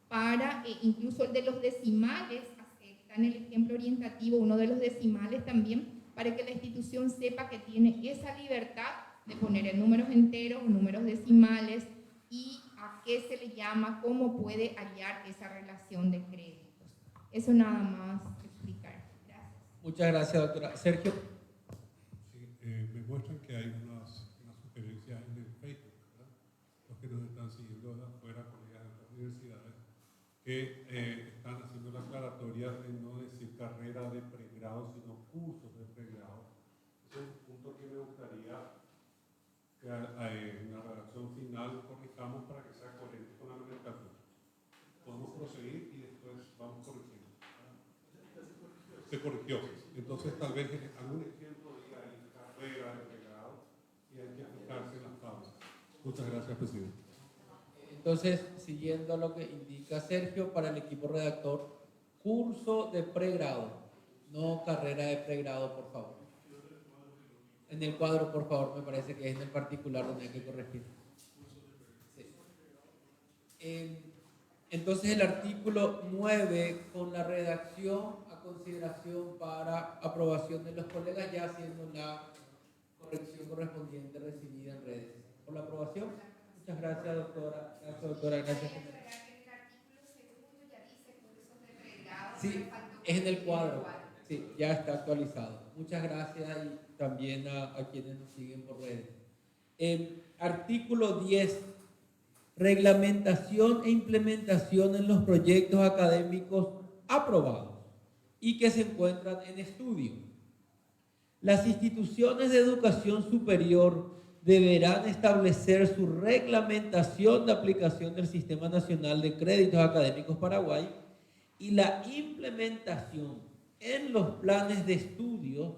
para incluso el de los decimales, está en el ejemplo orientativo, uno de los decimales también, para que la institución sepa que tiene esa libertad de poner en números enteros o números decimales y a qué se le llama, cómo puede hallar esa relación de créditos. Eso nada más explicar. Gracias. Muchas gracias, doctora. Sergio. Sí, me muestran que hay unas sugerencias en el Facebook, ¿verdad? Los que nos están siguiendo de afuera, colegas de otras universidades, que están haciendo la aclaratoria de no decir carrera de pregrado, sino cursos de pregrado. Ese es un punto que me gustaría que en la redacción final corrijamos para que sea coherente con la nomenclatura. Podemos proseguir y se corrigió. Entonces, tal vez algún ejemplo diga ahí carrera de pregrado y hay que aplicarse en las tablas. Muchas gracias, presidente. Entonces, siguiendo lo que indica Sergio, para el equipo redactor, curso de pregrado, no carrera de pregrado, por favor. En el cuadro, por favor, me parece que es en el particular donde hay que corregir. Sí. Entonces, el artículo 9, con la redacción a consideración para aprobación de los colegas, ya haciendo la corrección correspondiente recibida en redes. ¿Por la aprobación? Muchas gracias, doctora. Gracias, doctora. Gracias. Sí, es en el cuadro. Sí, ya está actualizado. Muchas gracias y también a quienes nos siguen por redes. Artículo 10. Reglamentación e implementación en los proyectos académicos aprobados y que se encuentran en estudio. Las instituciones de educación superior deberán establecer su reglamentación de aplicación del Sistema Nacional de Créditos Académicos Paraguay y la implementación en los planes de estudio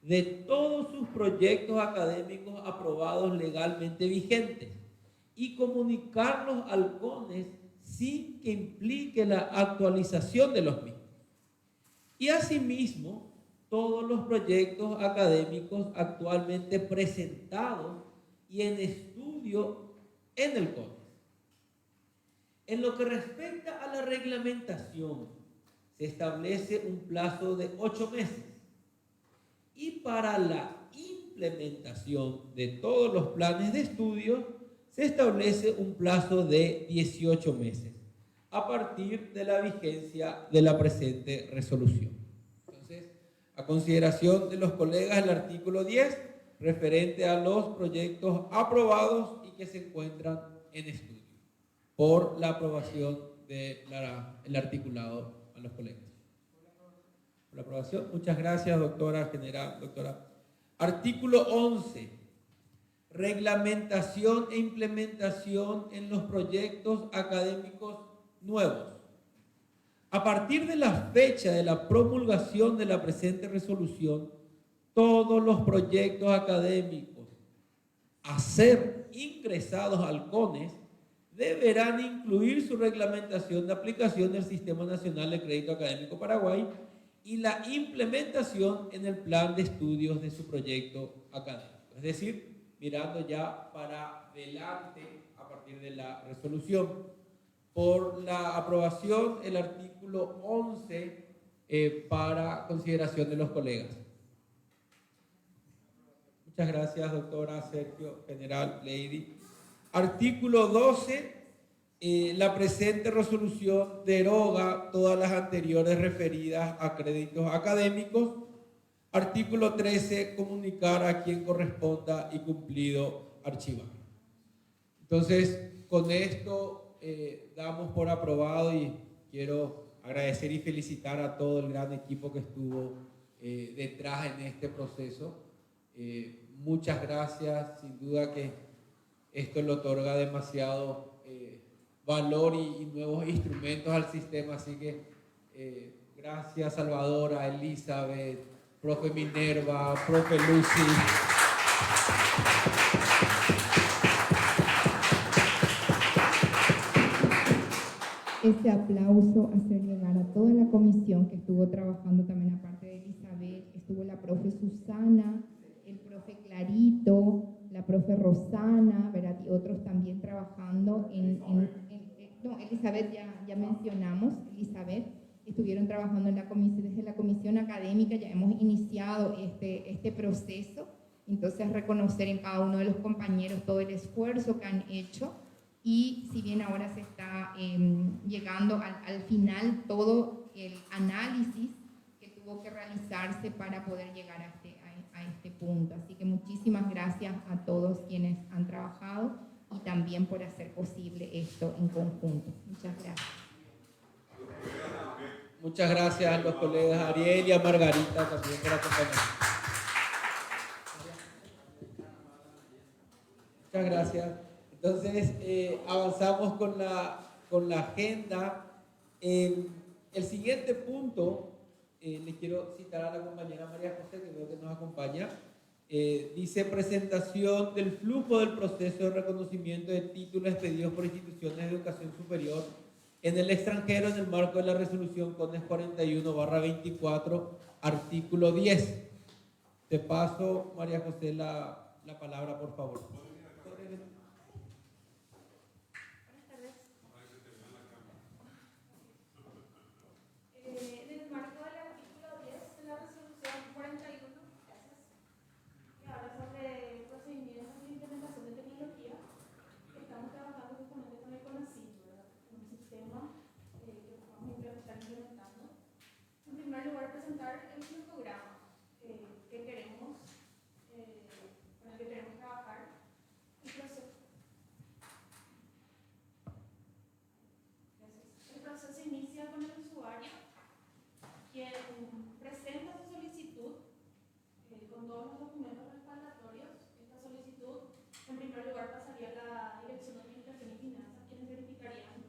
de todos sus proyectos académicos aprobados legalmente vigentes y comunicarlos al CONES sin que implique la actualización de los mismos. Y asimismo, todos los proyectos académicos actualmente presentados y en estudio en el CONES. En lo que respecta a la reglamentación, se establece un plazo de 8 meses. Y para la implementación de todos los planes de estudio, se establece un plazo de 18 meses a partir de la vigencia de la presente resolución. Entonces, a consideración de los colegas, el artículo 10, referente a los proyectos aprobados y que se encuentran en estudio, por la aprobación del articulado a los colegas. Por la aprobación, muchas gracias, doctora general, doctora. Artículo 11. Reglamentación e implementación en los proyectos académicos nuevos. A partir de la fecha de la promulgación de la presente resolución, todos los proyectos académicos a ser ingresados al CONES deberán incluir su reglamentación de aplicación del Sistema Nacional de Crédito Académico Paraguay y la implementación en el plan de estudios de su proyecto académico. Es decir, mirando ya para adelante a partir de la resolución. Por la aprobación, el artículo 11 para consideración de los colegas. Muchas gracias, doctora, Sergio, general, Lady. Artículo 12. La presente resolución deroga todas las anteriores referidas a créditos académicos. Artículo 13, comunicar a quien corresponda y cumplido archivar. Entonces, con esto damos por aprobado y quiero agradecer y felicitar a todo el gran equipo que estuvo detrás en este proceso. Muchas gracias, sin duda que esto le otorga demasiado valor y nuevos instrumentos al sistema, así que gracias Salvadora, Elizabeth, profe Minerva, profe Lucy. Este aplauso hacer llegar a toda la comisión que estuvo trabajando también, aparte de Elizabeth, estuvo la profe Susana, el profe Clarito, la profe Rosana, ¿verdad? Y otros también trabajando no, Elizabeth ya mencionamos, Elizabeth, estuvieron trabajando en la comisión, desde la comisión académica ya hemos iniciado este proceso, entonces reconocer en cada uno de los compañeros todo el esfuerzo que han hecho y si bien ahora se está llegando al final todo el análisis que tuvo que realizarse para poder llegar a este punto. Así que muchísimas gracias a todos quienes han trabajado y también por hacer posible esto en conjunto. Muchas gracias. Muchas gracias a los colegas Ariel y a Margarita también por acompañarnos. Muchas gracias. Entonces, avanzamos con la agenda. El siguiente punto le quiero citar a la compañera María José, que veo que nos acompaña. Dice presentación del flujo del proceso de reconocimiento de títulos expedidos por instituciones de educación superior en el extranjero en el marco de la resolución CONES 41/24, artículo 10. Te paso, María José, la palabra, por favor. En el marco del artículo 10 de la resolución 41, que habla sobre procedimientos de implementación de tecnología, estamos trabajando justamente con el CONACYT, un sistema que vamos a implementando. En primer lugar, presentar el flujograma que queremos, con el que queremos trabajar. El proceso inicia con el usuario, quien presenta su solicitud con todos los documentos respaldatorios. Esta solicitud, en primer lugar, pasaría a la Dirección de Administración y Finanzas, quienes verificarían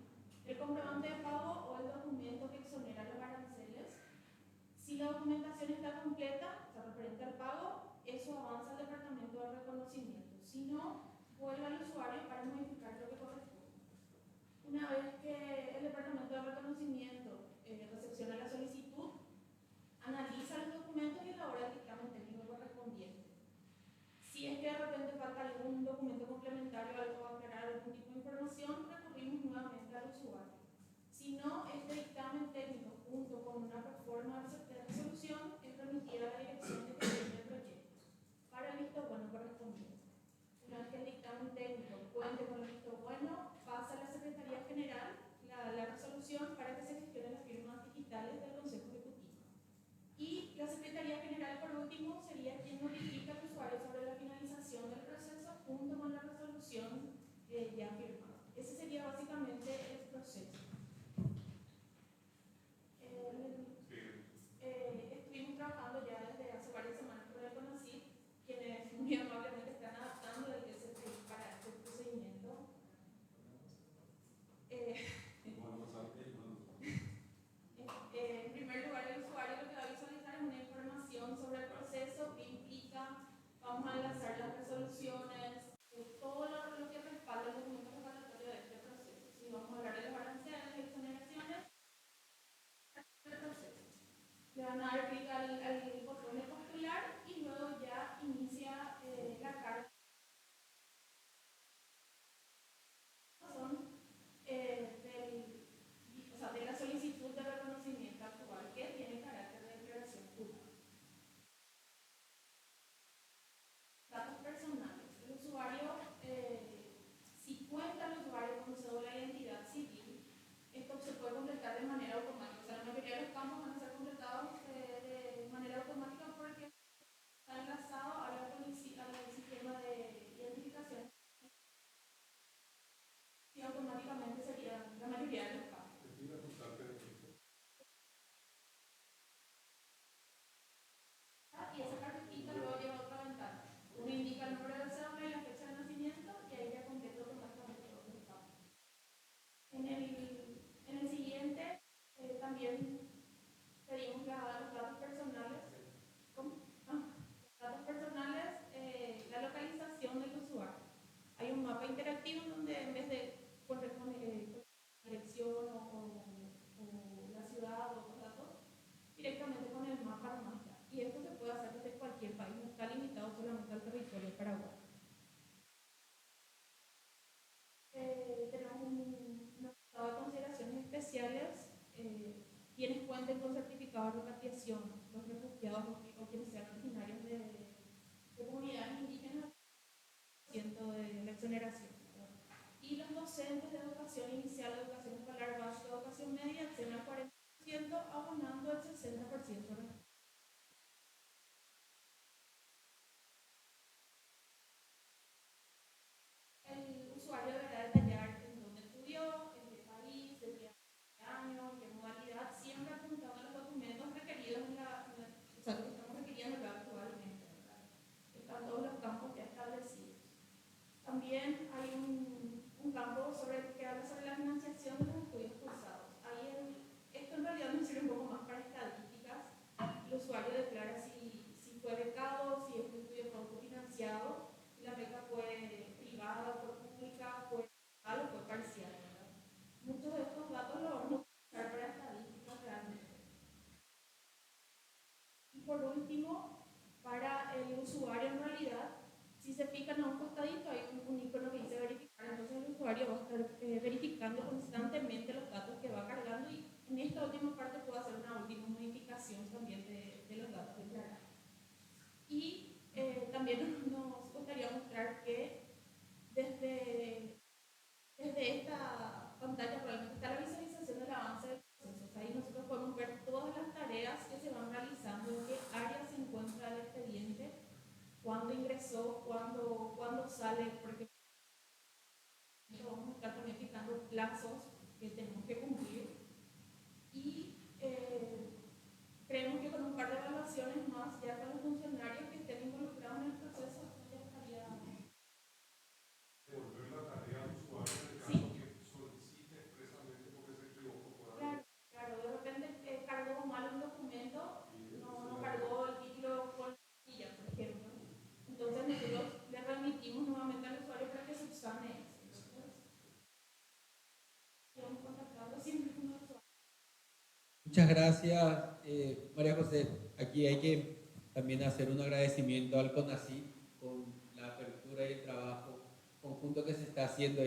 el comprobante de pago o el documento que exonera los aranceles. Si la documentación está completa, o sea, referente al pago, eso avanza al departamento de reconocimiento. Si no, vuelve al usuario para modificar lo que corresponde. Una vez que el departamento de reconocimiento recepciona la solicitud, analiza los documentos y elabora el dictamen técnico correspondiente. Si es que de repente falta algún documento complementario, algo a aclarar, algún tipo de información, recurrimos nuevamente al usuario. Si no, este dictamen técnico junto con una proforma de resolución es remitida a la dirección de gestión de proyectos para el visto bueno correspondiente. Una vez que el dictamen técnico cuente con el visto bueno, pasa a la Secretaría General la resolución para que se gestionen las firmas digitales del Consejo Ejecutivo. Y la Secretaría General, por último, sería quien notifica al usuario sobre la finalización del proceso junto con la resolución ya firmada. Ese sería básicamente el proceso. Estuvimos trabajando ya desde hace varias semanas con el CONACYT, quienes muy amablemente están adaptando el DSP para este procedimiento. En primer lugar, el usuario lo que va a visualizar es una información sobre el proceso que implica, vamos a enlazar las resoluciones, todo lo que respalda el documento respaldatorio de este proceso. Si vamos a hablar de los aranceles, de exoneraciones, el proceso. Le van a dar clic al botón de postular y luego ya inicia la carga. De la solicitud de reconocimiento actual que tiene carácter de declaración pública. Datos personales. El usuario, si cuenta el usuario con cédula de identidad civil, esto se puede completar de manera automática. O sea, la mayoría de los campos van a ser completados de manera automática porque está enlazado al sistema de identificación y automáticamente sería la mayoría de los campos. Y esa carpetita luego lleva a otra ventana. Uno indica el número de cédula y la fecha de nacimiento y ahí ya completa automáticamente todos los campos. En el siguiente también pedimos los datos personales. Datos personales, la localización del usuario. Hay un mapa interactivo en donde en vez de poner dirección o la ciudad o otros datos, directamente con el mapa nomás ya. Y esto se puede hacer desde cualquier país, no está limitado solamente al territorio de Paraguay. Tenemos un listado de consideraciones especiales, quienes cuenten con certificado de repatriación, los refugiados o quienes sean originarios de comunidades indígenas, de la exoneración. Y los docentes de educación inicial, educación escolar básica, educación media, acceden al 40%, abonando el 60%. El usuario deberá detallar en dónde estudió, en qué país, de qué año, en qué modalidad, siempre apuntando a los documentos requeridos o sea, que estamos requiriendo actualmente. Están todos los campos ya establecidos. También hay un campo que habla sobre la financiación de los estudios cursados. Esto en realidad nos sirve un poco más para estadísticas, registrando constantemente los datos que va cargando y en esta última parte puedo hacer una última modificación también de los datos de carga. Y también nos gustaría mostrar que desde esta pantalla probablemente está la visualización del avance del proceso. Ahí nosotros podemos ver todas las tareas que se van realizando, en qué área se encuentra el expediente, cuándo ingresó, cuándo sale, porque vamos a estar también fijando plazos que tenemos que cumplir. Y creemos que con un par de evaluaciones más, ya con los funcionarios que estén involucrados en el proceso, ya estaría... Devolver la tarea al usuario en el caso que solicite expresamente porque se equivocó. Claro, de repente cargó mal un documento, no cargó el título con la silla, por ejemplo. Entonces nosotros le remitimos nuevamente al usuario para que subsane eso. Muchas gracias, María José. Aquí hay que también hacer un agradecimiento al CONACYT con la apertura y el trabajo conjunto que se está haciendo.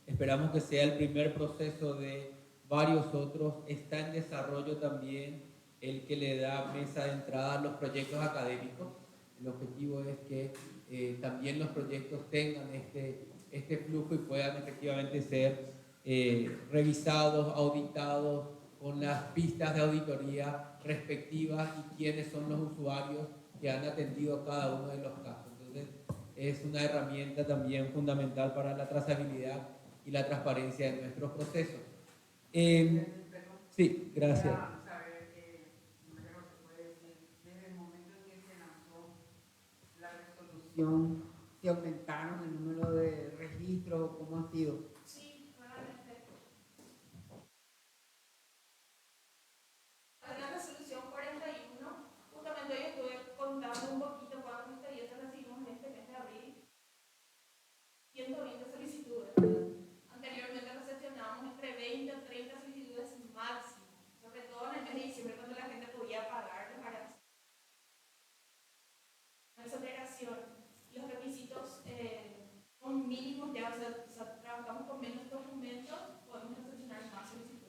Esperamos que sea el primer proceso de varios otros. Está en desarrollo también el que le da mesa de entrada a los proyectos académicos. El objetivo es que también los proyectos tengan este flujo y puedan efectivamente ser revisados, auditados, con las pistas de auditoría respectivas y quiénes son los usuarios que han atendido cada uno de los casos. Entonces, es una herramienta también fundamental para la trazabilidad y la transparencia de nuestros procesos. Sí, gracias. Desde el momento en que se lanzó la resolución, ¿se aumentaron el número de registros? ¿Cómo ha sido? Sí, claramente. La resolución 41, justamente hoy estuve contando un poquito cuántos expedientes recibimos en este mes de abril. 120 solicitudes. Anteriormente recepcionábamos entre 20 o 30 solicitudes máximo, sobre todo en el mes de diciembre cuando la gente podía pagar los aranceles. La exoneración, los requisitos son mínimos, ya trabajamos con menos documentos, podemos recepcionar más solicitudes.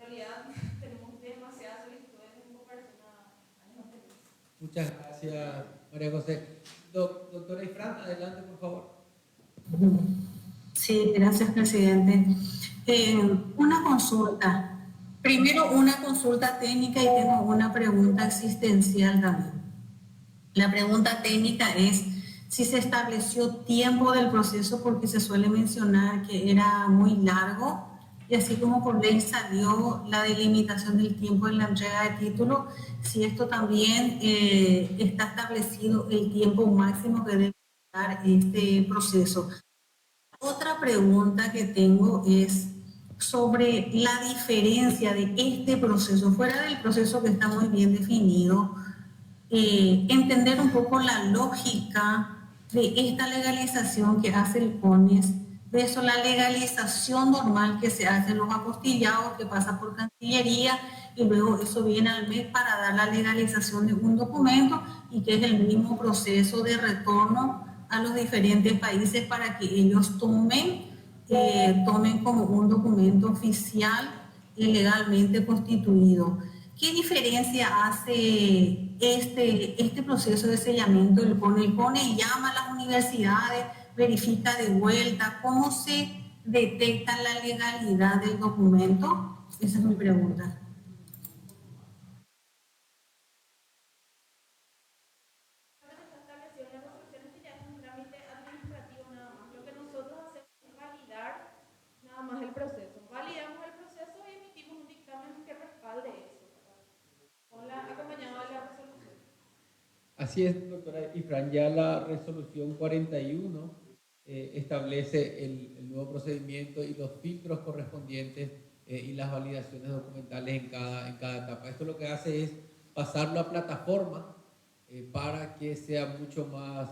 En realidad tenemos demasiadas solicitudes en comparación a años anteriores. Muchas gracias, María José. Doctora Ifrán, adelante, por favor. Sí, gracias, presidente. Una consulta. Primero, una consulta técnica y tengo una pregunta existencial también. La pregunta técnica es si se estableció tiempo del proceso, porque se suele mencionar que era muy largo, y así como por ley salió la delimitación del tiempo en la entrega de título, si esto también está establecido el tiempo máximo que debe dar este proceso. Otra pregunta que tengo es sobre la diferencia de este proceso, fuera del proceso que está muy bien definido, entender un poco la lógica de esta legalización que hace el CONES, de eso la legalización normal que se hace en los apostillados, que pasa por Cancillería y luego eso viene al mes para dar la legalización de un documento y que es el mismo proceso de retorno a los diferentes países para que ellos tomen como un documento oficial y legalmente constituido. ¿Qué diferencia hace este proceso de sellamiento del CONE? El CONE llama a las universidades, verifica de vuelta, ¿cómo se detecta la legalidad del documento? Esa es mi pregunta. Más el proceso. Validamos el proceso y emitimos un dictamen que respalde eso, acompañado de la resolución. Así es, doctora Ifrán, ya la resolución 41 establece el nuevo procedimiento y los filtros correspondientes y las validaciones documentales en cada etapa. Esto lo que hace es pasarlo a plataforma para que sea mucho más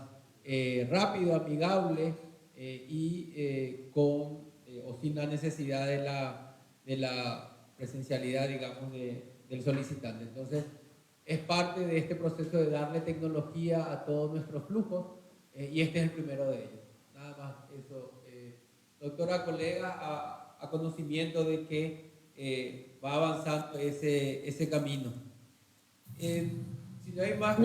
rápido, amigable y con o sin la necesidad de la presencialidad, digamos, del solicitante. Entonces, es parte de este proceso de darle tecnología a todos nuestros flujos y este es el primero de ellos. Nada más eso. Doctora, colega, a conocimiento de que va avanzando ese camino. Si no hay más...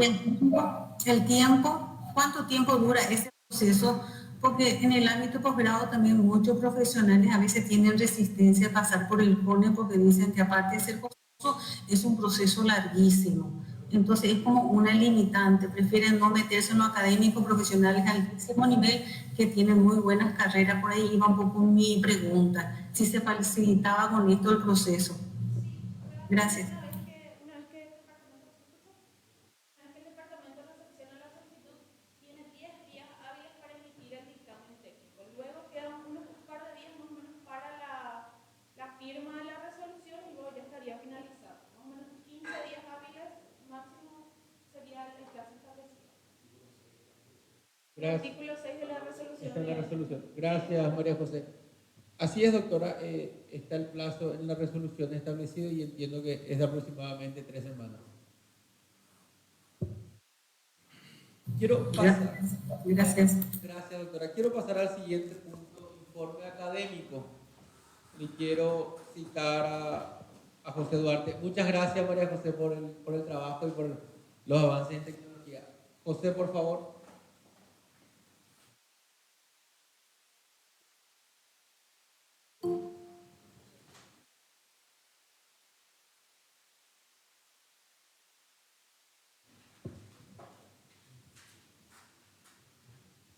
El tiempo, ¿cuánto tiempo dura ese proceso? Porque en el ámbito posgrado también muchos profesionales a veces tienen resistencia a pasar por el CONE porque dicen que aparte de ser costoso, es un proceso larguísimo. Entonces es como una limitante, prefieren no meterse en lo académico, profesionales al altísimo nivel que tienen muy buenas carreras. Por ahí iba un poco mi pregunta, si se facilitaba con esto el proceso. Gracias. Una vez que el departamento recepciona la solicitud, tiene 10 días hábiles para emitir el dictamen técnico. Luego quedan unos par de días más o menos para la firma de la resolución y luego ya estaría finalizado. Más o menos 15 días hábiles máximo sería el plazo establecido. Gracias. Artículo 6 de la resolución. Está en la resolución. Gracias, María José. Así es, doctora, está el plazo en la resolución establecido y entiendo que es de aproximadamente 3 semanas. Quiero pasar. Gracias. Gracias, doctora. Quiero pasar al siguiente punto, informe académico. Y quiero citar a José Duarte. Muchas gracias, María José, por el trabajo y por los avances en tecnología. José, por favor.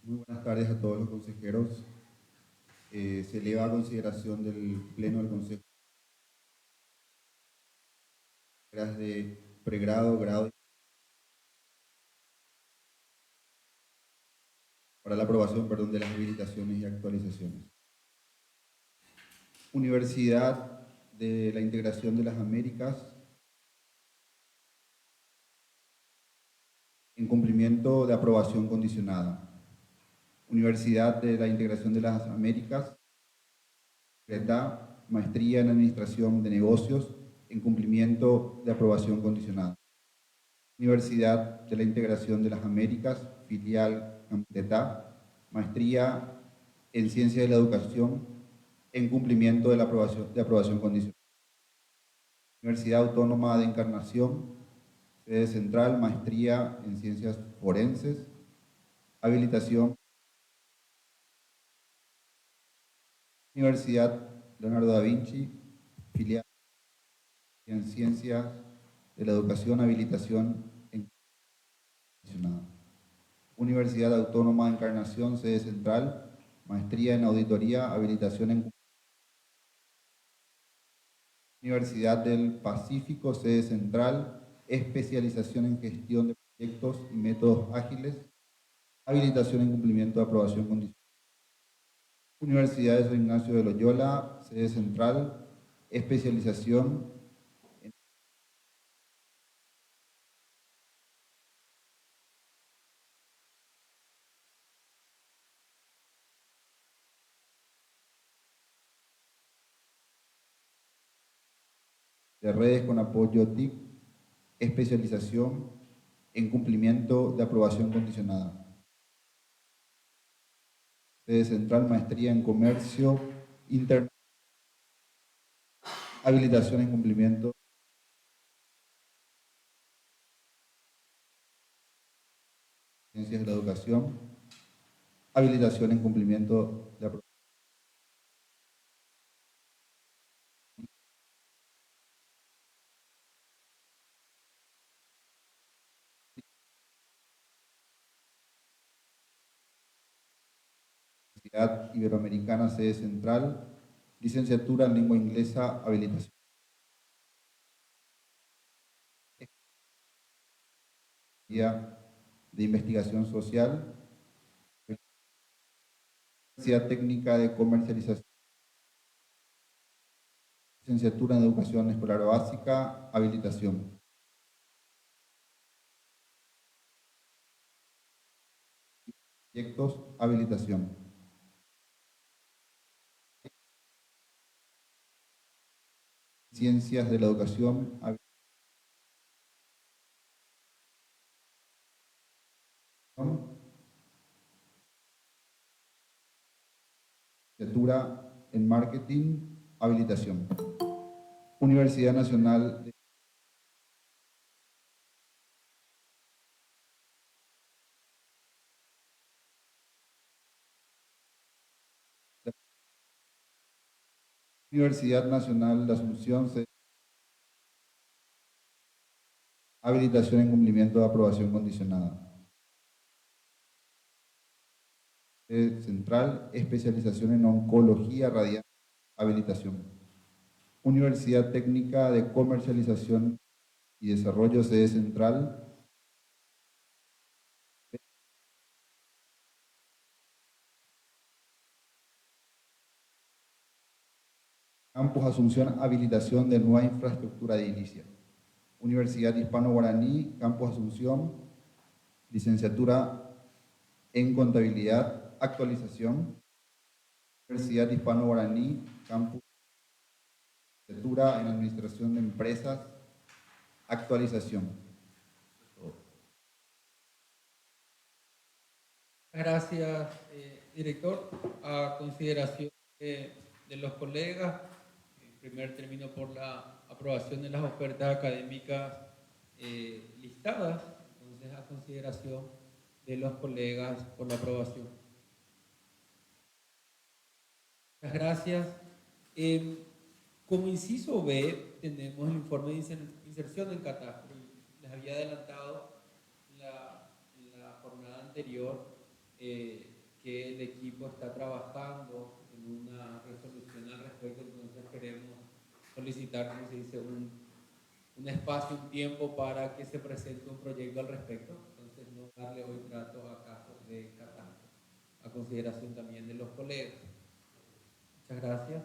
Muy buenas tardes a todos los consejeros. Se eleva a consideración del Pleno del Consejo de pregrado, grado, para la aprobación, de las habilitaciones y actualizaciones. Universidad de la Integración de las Américas, en cumplimiento de aprobación condicionada. Universidad de la Integración de las Américas, maestría en Administración de Negocios, en cumplimiento de aprobación condicionada. Universidad de la Integración de las Américas, filial Campetá, maestría en Ciencia de la Educación, en cumplimiento de la aprobación condicionada. Universidad Autónoma de Encarnación, sede central, maestría en Ciencias Forenses, habilitación. Universidad Leonardo da Vinci, filial en Ciencias de la Educación, habilitación en condicionada. Universidad Autónoma de Encarnación, sede central, maestría en Auditoría, habilitación en Universidad del Pacífico, sede central, especialización en gestión de proyectos y métodos ágiles, habilitación en cumplimiento de aprobación condicional. Universidad de San Ignacio de Loyola, sede central, especialización en de redes con apoyo TIC, especialización en cumplimiento de aprobación condicionada. Sede central, maestría en comercio internacional, habilitación en cumplimiento de ciencias de la educación, habilitación en cumplimiento de aprobación. Universidad Iberoamericana, sede central, licenciatura en lengua inglesa, habilitación. De investigación social, Universidad Técnica de Comercialización, licenciatura en educación escolar básica, habilitación. Proyectos, habilitación. Ciencias de la Educación, licenciatura en Marketing, habilitación. Universidad Nacional de Universidad Nacional de Asunción, habilitación en cumplimiento de aprobación condicionada. Central, especialización en oncología radial, habilitación. Universidad Técnica de Comercialización y Desarrollo, sede central. Campus Asunción, habilitación de nueva infraestructura de inicio. Universidad Hispano-Guaraní, Campus Asunción, licenciatura en Contabilidad, actualización. Universidad Hispano-Guaraní, Campus, licenciatura en Administración de Empresas, actualización. Gracias, director. A consideración de los colegas, en primer término por la aprobación de las ofertas académicas listadas, entonces a consideración de los colegas por la aprobación. Muchas gracias. Como inciso B, tenemos el informe de inserción en catastro. Les había adelantado en la jornada anterior que el equipo está trabajando en una resolución al respecto, entonces queremos solicitar, como se dice, un espacio, un tiempo para que se presente un proyecto al respecto. Entonces no darle hoy trato a casos de catastro, a consideración también de los colegas. Muchas gracias.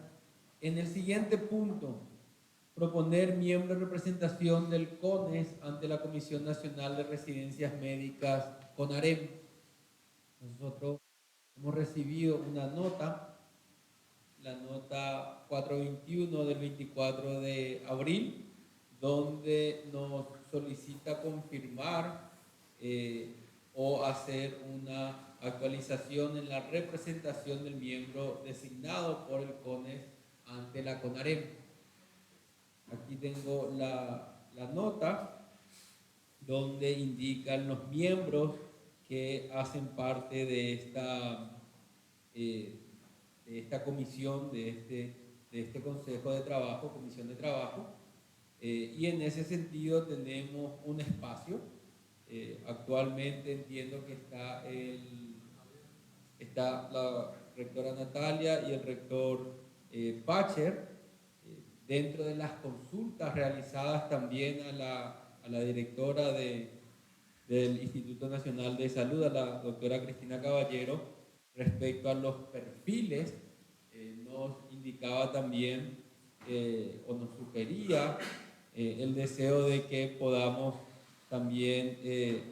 En el siguiente punto, proponer miembro de representación del CONES ante la Comisión Nacional de Residencias Médicas, CONAREM. Nosotros hemos recibido una nota, la nota 421 del 24 de abril, donde nos solicita confirmar o hacer una actualización en la representación del miembro designado por el CONES ante la CONAREM. Aquí tengo la nota donde indican los miembros que hacen parte de esta comisión, de este Consejo de Trabajo, Comisión de Trabajo, y en ese sentido tenemos un espacio. Actualmente entiendo que está la rectora Natalia y el rector Pacher. Dentro de las consultas realizadas también a la directora del Instituto Nacional de Salud, a la doctora Cristina Caballero, respecto a los perfiles, nos indicaba también o nos sugería el deseo de que podamos también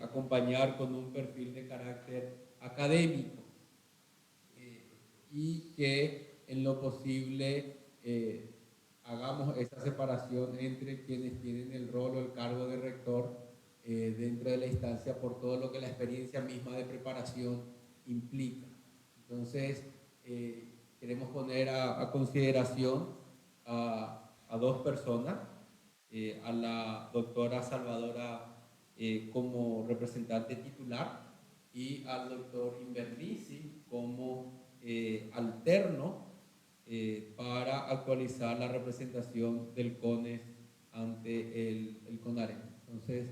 acompañar con un perfil de carácter académico y que en lo posible hagamos esa separación entre quienes tienen el rol o el cargo de rector dentro de la instancia por todo lo que la experiencia misma de preparación implica. Entonces, queremos poner a consideración a dos personas, a la doctora Salvadora como representante titular y al doctor Invernici como alterno para actualizar la representación del CONES ante el CONAREM. Entonces,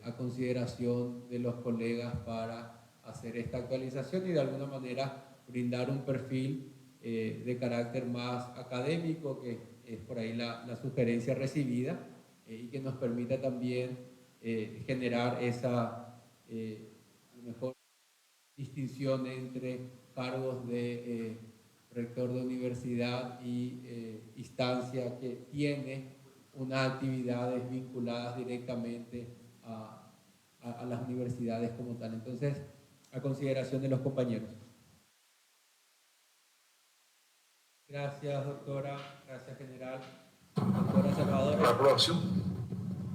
a consideración de los colegas para hacer esta actualización y de alguna manera brindar un perfil de carácter más académico, que es por ahí la sugerencia recibida, y que nos permita también generar esa mejor distinción entre cargos de rector de universidad y instancia que tiene unas actividades vinculadas directamente a las universidades como tal. Entonces, a consideración de los compañeros. Gracias, doctora. Gracias, general. Doctora Salvador. La aprobación.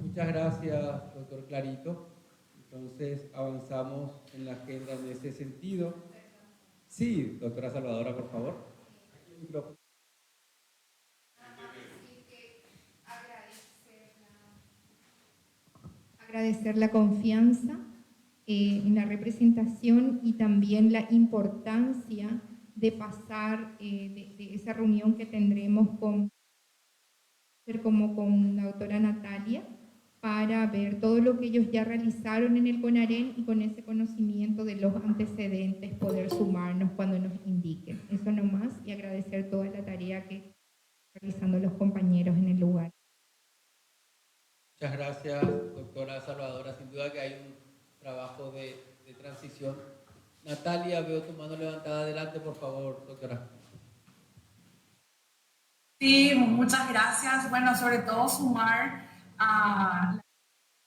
Muchas gracias, doctor Clarito. Entonces, avanzamos en la agenda en ese sentido. Sí, doctora Salvadora, por favor. Micrófono. Agradecer la confianza en la representación y también la importancia de pasar de esa reunión que tendremos con la doctora Natalia para ver todo lo que ellos ya realizaron en el CONAREN y con ese conocimiento de los antecedentes poder sumarnos cuando nos indiquen. Eso nomás, y agradecer toda la tarea que están realizando los compañeros en el lugar. Muchas gracias, doctora Salvadora. Sin duda que hay un trabajo de transición. Natalia, veo tu mano levantada. Adelante, por favor, doctora. Sí, muchas gracias. Bueno, sobre todo sumar a las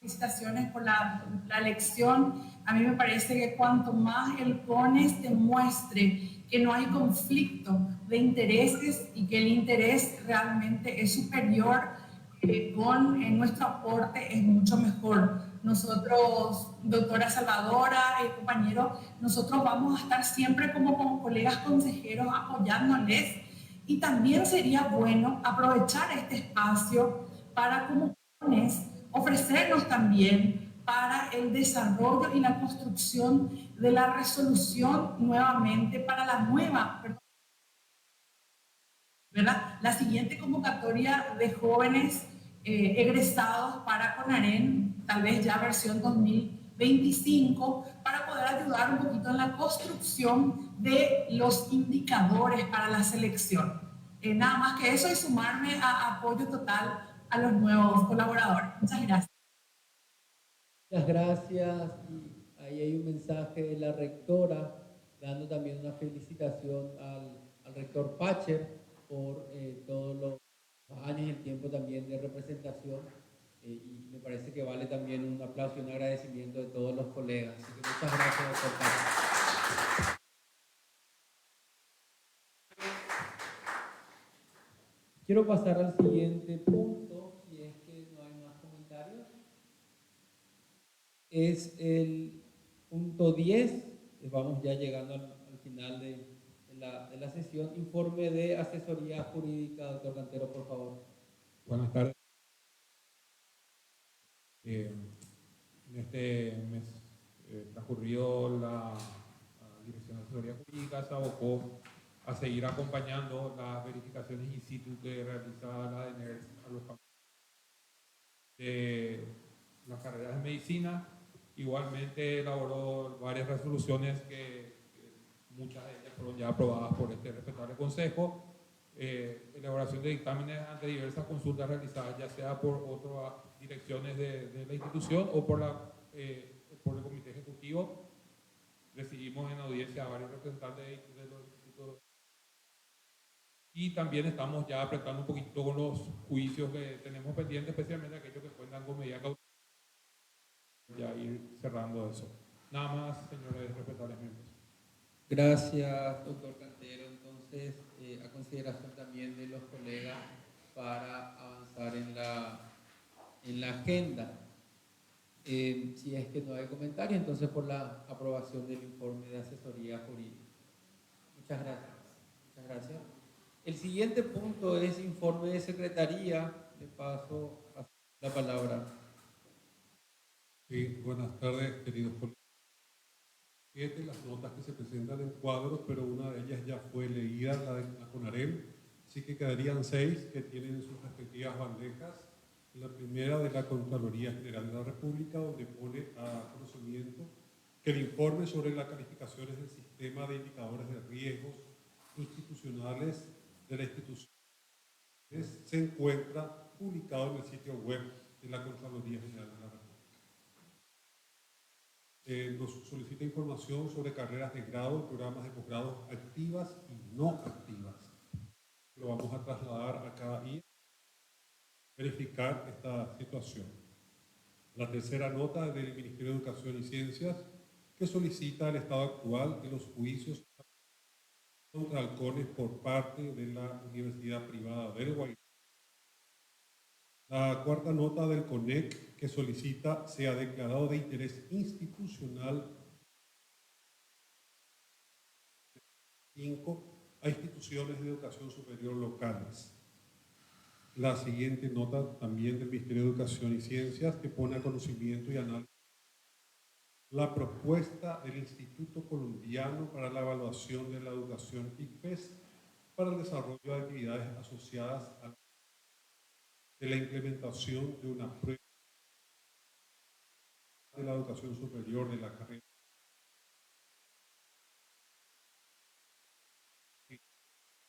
felicitaciones por la elección. A mí me parece que cuanto más el CONES demuestre que no hay conflicto de intereses y que el interés realmente es superior con nuestro aporte, es mucho mejor. Nosotros, doctora Salvadora, compañero, nosotros vamos a estar siempre como colegas consejeros apoyándoles, y también sería bueno aprovechar este espacio para como CONES ofrecernos también para el desarrollo y la construcción de la resolución nuevamente para la nueva, ¿verdad? La siguiente convocatoria de jóvenes egresados para CONAREN, tal vez ya versión 2025, para poder ayudar un poquito en la construcción de los indicadores para la selección. Nada más que eso y sumarme a apoyo total a los nuevos colaboradores. Muchas gracias. Muchas gracias. Y ahí hay un mensaje de la rectora dando también una felicitación al rector Pacher por todos los años y el tiempo también de representación, y me parece que vale también un aplauso y un agradecimiento de todos los colegas. Así que muchas gracias, doctor Pacher. Quiero pasar al siguiente punto, si es que no hay más comentarios. Es el punto 10, vamos ya llegando al final de la sesión. Informe de asesoría jurídica, doctor Cantero, por favor. Buenas tardes. En este mes transcurrido la Dirección de Asesoría Jurídica se abocó a seguir acompañando las verificaciones in situ que realiza la DENERS a los campos de las carreras de medicina. Igualmente elaboró varias resoluciones que muchas de ellas fueron ya aprobadas por este respetable consejo. Elaboración de dictámenes ante diversas consultas realizadas, ya sea por otras direcciones de la institución o por el comité ejecutivo. Recibimos en audiencia a varios representantes de los institutos. Y también estamos ya apretando un poquito con los juicios que tenemos pendientes, especialmente aquellos que cuentan con medida cautelar. Ya ir cerrando eso. Nada más, señores respetables miembros. Gracias, doctor Cantero. Entonces, a consideración también de los colegas para avanzar en la agenda. Si es que no hay comentario, entonces por la aprobación del informe de asesoría jurídica. Muchas gracias. Muchas gracias. El siguiente punto es informe de secretaría. Le paso la palabra. Sí, buenas tardes, queridos colegas. 7 las notas que se presentan en cuadros, pero una de ellas ya fue leída, la de la CONAREN, así que quedarían 6 que tienen sus respectivas bandejas. La primera de la Contraloría General de la República, donde pone a conocimiento que el informe sobre las calificaciones del sistema de indicadores de riesgos institucionales de la institución se encuentra publicado en el sitio web de la Contraloría General de la República. Nos solicita información sobre carreras de grado y programas de posgrado activas y no activas. Lo vamos a trasladar acá y verificar esta situación. La tercera nota del Ministerio de Educación y Ciencias, que solicita el estado actual de los juicios contra halcones por parte de la Universidad Privada del Guayana. La cuarta nota del CONEC, que solicita sea declarado de interés institucional a instituciones de educación superior locales. La siguiente nota también del Ministerio de Educación y Ciencias, que pone a conocimiento y análisis la propuesta del Instituto Colombiano para la Evaluación de la Educación ICFES para el desarrollo de actividades asociadas a la implementación de una prueba de la educación superior de la carrera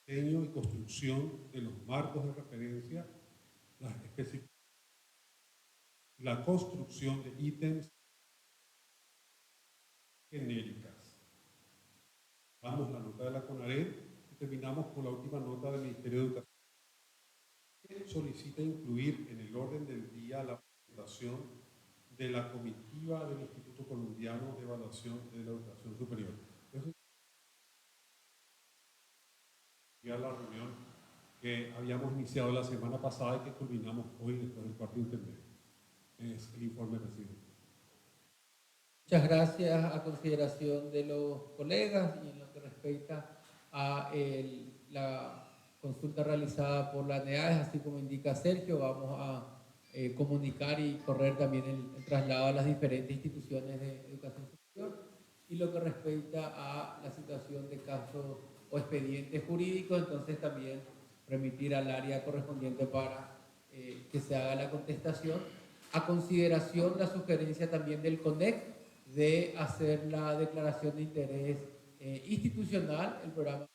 diseño y construcción de los marcos de referencia, la construcción de ítems genéricas. Vamos a la nota de la CONARED y terminamos con la última nota del Ministerio de Educación, que solicita incluir en el orden del día la presentación de la comitiva del Instituto Colombiano de Evaluación de la Educación Superior. Ya la reunión que habíamos iniciado la semana pasada y que culminamos hoy después del cuarto intermedio. Es el informe, presidente. Muchas gracias. A consideración de los colegas y en lo que respecta a la consulta realizada por la ANEAES, así como indica Sergio, vamos a comunicar y correr también el traslado a las diferentes instituciones de educación superior. Y lo que respecta a la situación de casos o expedientes jurídicos, entonces también remitir al área correspondiente para que se haga la contestación. A consideración la sugerencia también del CONEC de hacer la declaración de interés institucional, el programa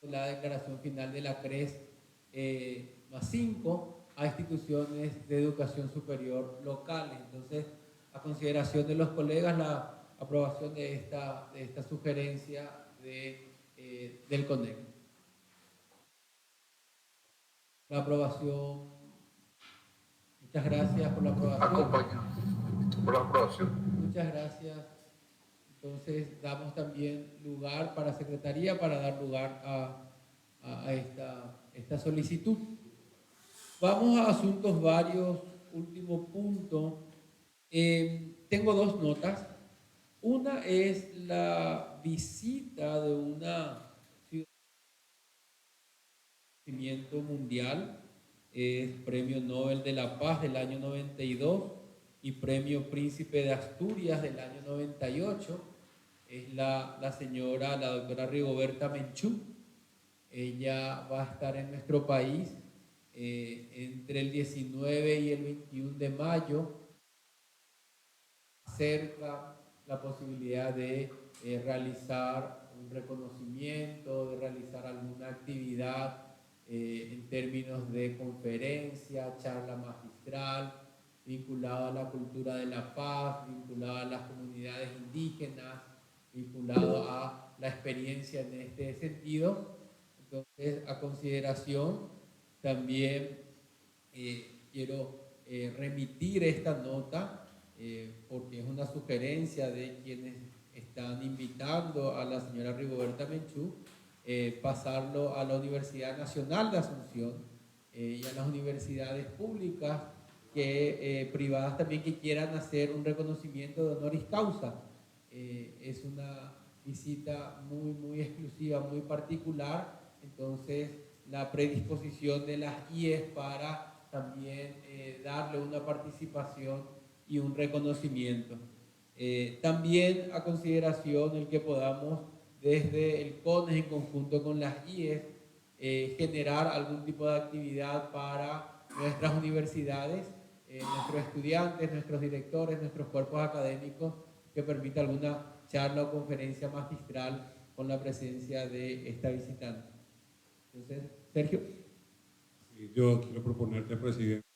de la declaración final de la CRES +5 a instituciones de educación superior locales. Entonces, a consideración de los colegas, la aprobación de esta sugerencia del CONEC. La aprobación. Muchas gracias por la aprobación. Acompañado por la aprobación. Muchas gracias. Entonces, damos también lugar para Secretaría para dar lugar a esta solicitud. Vamos a asuntos varios. Último punto. Tengo dos notas. Una es la visita de una ciudad mundial, es Premio Nobel de la Paz del año 92 y Premio Príncipe de Asturias del año 98. Es la señora, la doctora Rigoberta Menchú. Ella va a estar en nuestro país entre el 19 y el 21 de mayo. Acerca la posibilidad de realizar un reconocimiento, de realizar alguna actividad en términos de conferencia, charla magistral, vinculado a la cultura de la paz, vinculado a las comunidades indígenas, vinculado a la experiencia en este sentido. Entonces, a consideración, también quiero remitir esta nota porque es una sugerencia de quienes están invitando a la señora Rigoberta Menchú, pasarlo a la Universidad Nacional de Asunción y a las universidades públicas privadas también que quieran hacer un reconocimiento de honoris causa. Es una visita muy exclusiva, muy particular, entonces la predisposición de las IES para también darle una participación y un reconocimiento. También a consideración el que podamos desde el CONES en conjunto con las IES generar algún tipo de actividad para nuestras universidades, nuestros estudiantes, nuestros directores, nuestros cuerpos académicos, que permita alguna charla o conferencia magistral con la presencia de esta visitante. Entonces, Sergio. Sí, yo quiero proponerte, presidente,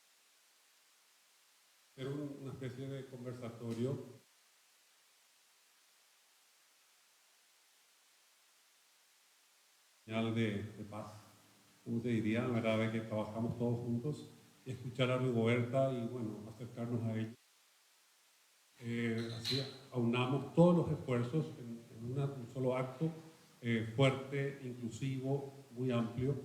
hacer una especie de conversatorio de paz, como te diría, ¿verdad? De que trabajamos todos juntos y escuchar a Rigoberta y, bueno, acercarnos a ella. Así aunamos todos los esfuerzos en un solo acto fuerte, inclusivo, muy amplio.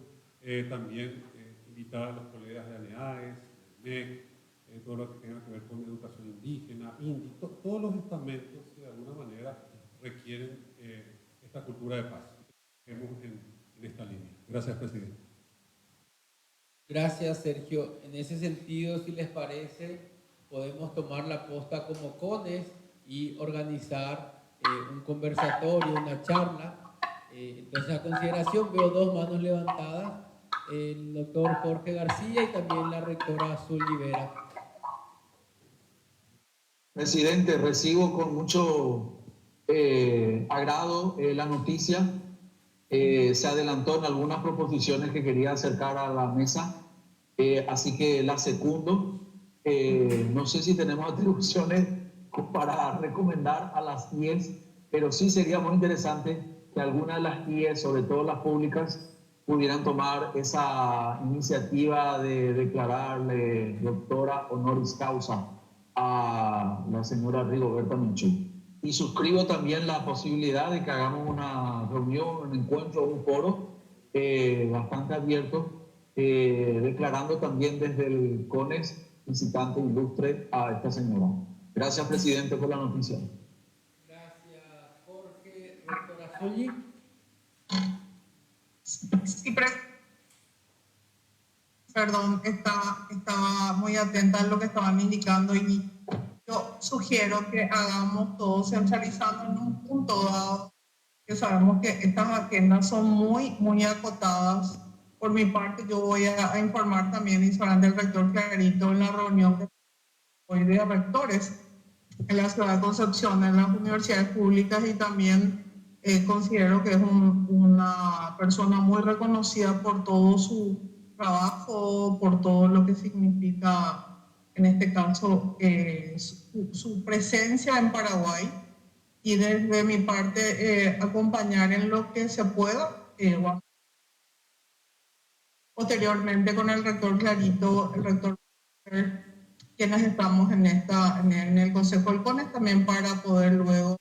También invitar a los colegas de ANEAES, MEC, todo lo que tenga que ver con educación indígena, todos los estamentos que de alguna manera requieren esta cultura de paz. Vemos en esta línea. Gracias, presidente. Gracias, Sergio. En ese sentido, si les parece, podemos tomar la posta como CONES y organizar un conversatorio, una charla. Entonces, a consideración, veo dos manos levantadas, el doctor Jorge García y también la rectora Azul Rivera. Presidente, recibo con mucho agrado la noticia. Se adelantó en algunas proposiciones que quería acercar a la mesa, así que la secundo. No sé si tenemos atribuciones para recomendar a las IES, pero sí sería muy interesante que algunas de las IES, sobre todo las públicas, pudieran tomar esa iniciativa de declararle doctora honoris causa a la señora Rigoberta Menchú. Y suscribo también la posibilidad de que hagamos una reunión, un encuentro, un foro bastante abierto, declarando también desde el CONES visitante ilustre a esta señora. Gracias, presidente, por la noticia. Gracias, Jorge. Rectora Zulli. Sí, perdón, estaba muy atenta a lo que estaban indicando y yo sugiero que hagamos todo centralizando en un punto dado, que sabemos que estas agendas son muy acotadas. Por mi parte, yo voy a informar también del rector Clarito en la reunión que hoy de rectores en la ciudad de Concepción, en las universidades públicas, y también considero que es una persona muy reconocida por todo su trabajo, por todo lo que significa, en este caso, su presencia en Paraguay, y desde mi parte acompañar en lo que se pueda. Posteriormente con el rector Clarito, el rector, quienes estamos en el Consejo del CONES, también para poder luego.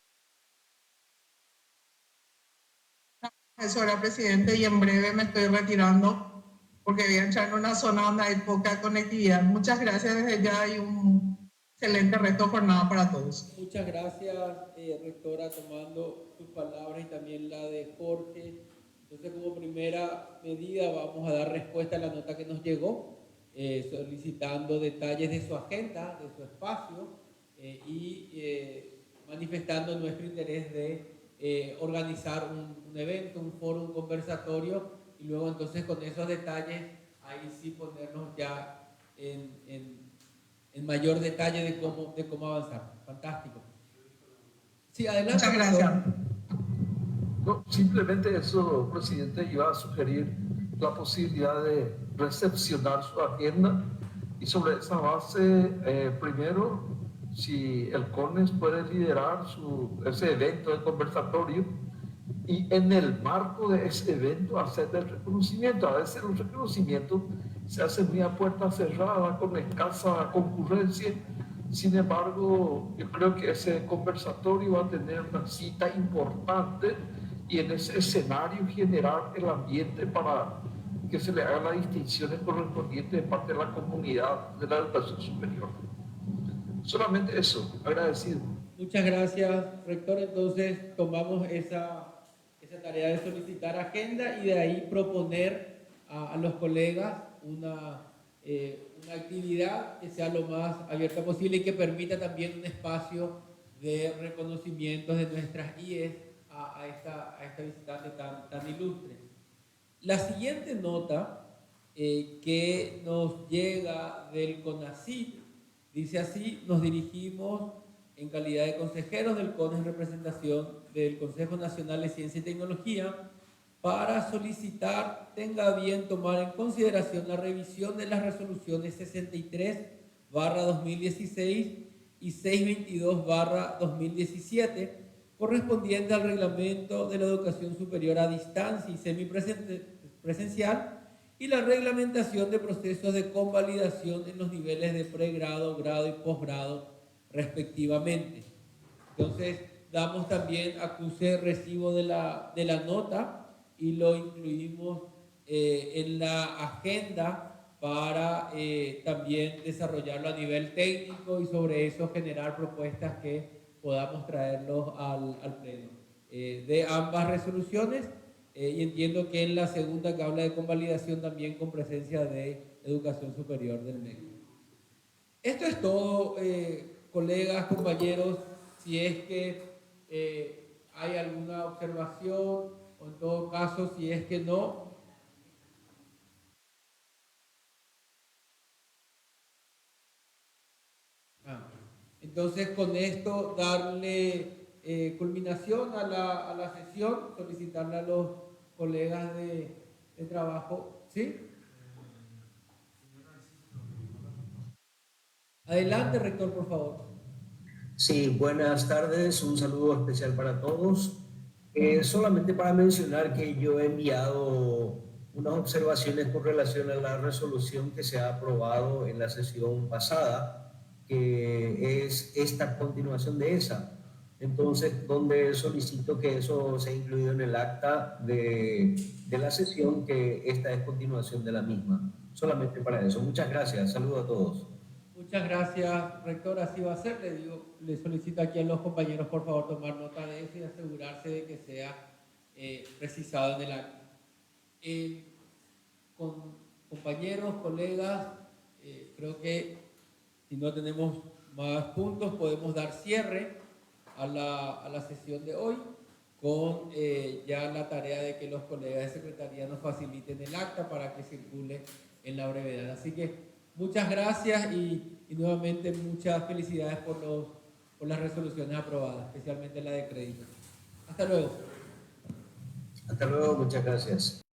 Eso era, presidente, y en breve me estoy retirando porque voy a entrar en una zona donde hay poca conectividad. Muchas gracias desde ya y un excelente resto de jornada para todos. Muchas gracias, rectora, tomando sus palabras y también la de Jorge. Entonces, como primera medida, vamos a dar respuesta a la nota que nos llegó, solicitando detalles de su agenda, de su espacio, y manifestando nuestro interés de organizar un evento, un foro, un conversatorio, y luego entonces con esos detalles, ahí sí ponernos ya en mayor detalle de cómo avanzar. Fantástico. Sí, adelante. Muchas gracias. No, simplemente eso, presidente, iba a sugerir la posibilidad de recepcionar su agenda y sobre esa base, primero, si el CONES puede liderar ese evento de conversatorio y en el marco de ese evento hacer el reconocimiento. A veces el reconocimiento se hace muy a puerta cerrada, con escasa concurrencia. Sin embargo, yo creo que ese conversatorio va a tener una cita importante y en ese escenario generar el ambiente para que se le hagan las distinciones correspondientes de parte de la comunidad de la educación superior. Solamente eso, agradecido. Muchas gracias, rector. Entonces tomamos esa tarea de solicitar agenda y de ahí proponer a los colegas una actividad que sea lo más abierta posible y que permita también un espacio de reconocimiento de nuestras IES a esta visitante tan ilustre. La siguiente nota que nos llega del CONACYT dice así: nos dirigimos en calidad de consejeros del CONES en representación del Consejo Nacional de Ciencia y Tecnología para solicitar tenga bien tomar en consideración la revisión de las resoluciones 63/2016 y 622/2017 correspondiente al reglamento de la educación superior a distancia y semipresencial y la reglamentación de procesos de convalidación en los niveles de pregrado, grado y posgrado respectivamente. Entonces damos también acuse recibo de la nota y lo incluimos en la agenda para también desarrollarlo a nivel técnico y sobre eso generar propuestas que podamos traerlos al pleno. De ambas resoluciones y entiendo que en la segunda que habla de convalidación también con presencia de educación superior del MEC. Esto es todo, colegas, compañeros. Si es que hay alguna observación o en todo caso, si es que no, entonces con esto darle culminación a la sesión, solicitarle a los colegas de trabajo, ¿sí? Adelante, rector, por favor. Sí, buenas tardes, un saludo especial para todos. Solamente para mencionar que yo he enviado unas observaciones con relación a la resolución que se ha aprobado en la sesión pasada, que es esta continuación de esa. Entonces, donde solicito que eso sea incluido en el acta de la sesión, que esta es continuación de la misma. Solamente para eso. Muchas gracias. Saludo a todos. Muchas gracias, rector. Así va a ser. Le solicito aquí a los compañeros, por favor, tomar nota de eso y asegurarse de que sea precisado en el acta. Con compañeros, colegas, creo que si no tenemos más puntos, podemos dar cierre a la sesión de hoy con ya la tarea de que los colegas de secretaría nos faciliten el acta para que circule en la brevedad. Así que muchas gracias y nuevamente muchas felicidades por las resoluciones aprobadas, especialmente la de crédito. Hasta luego. Hasta luego, muchas gracias.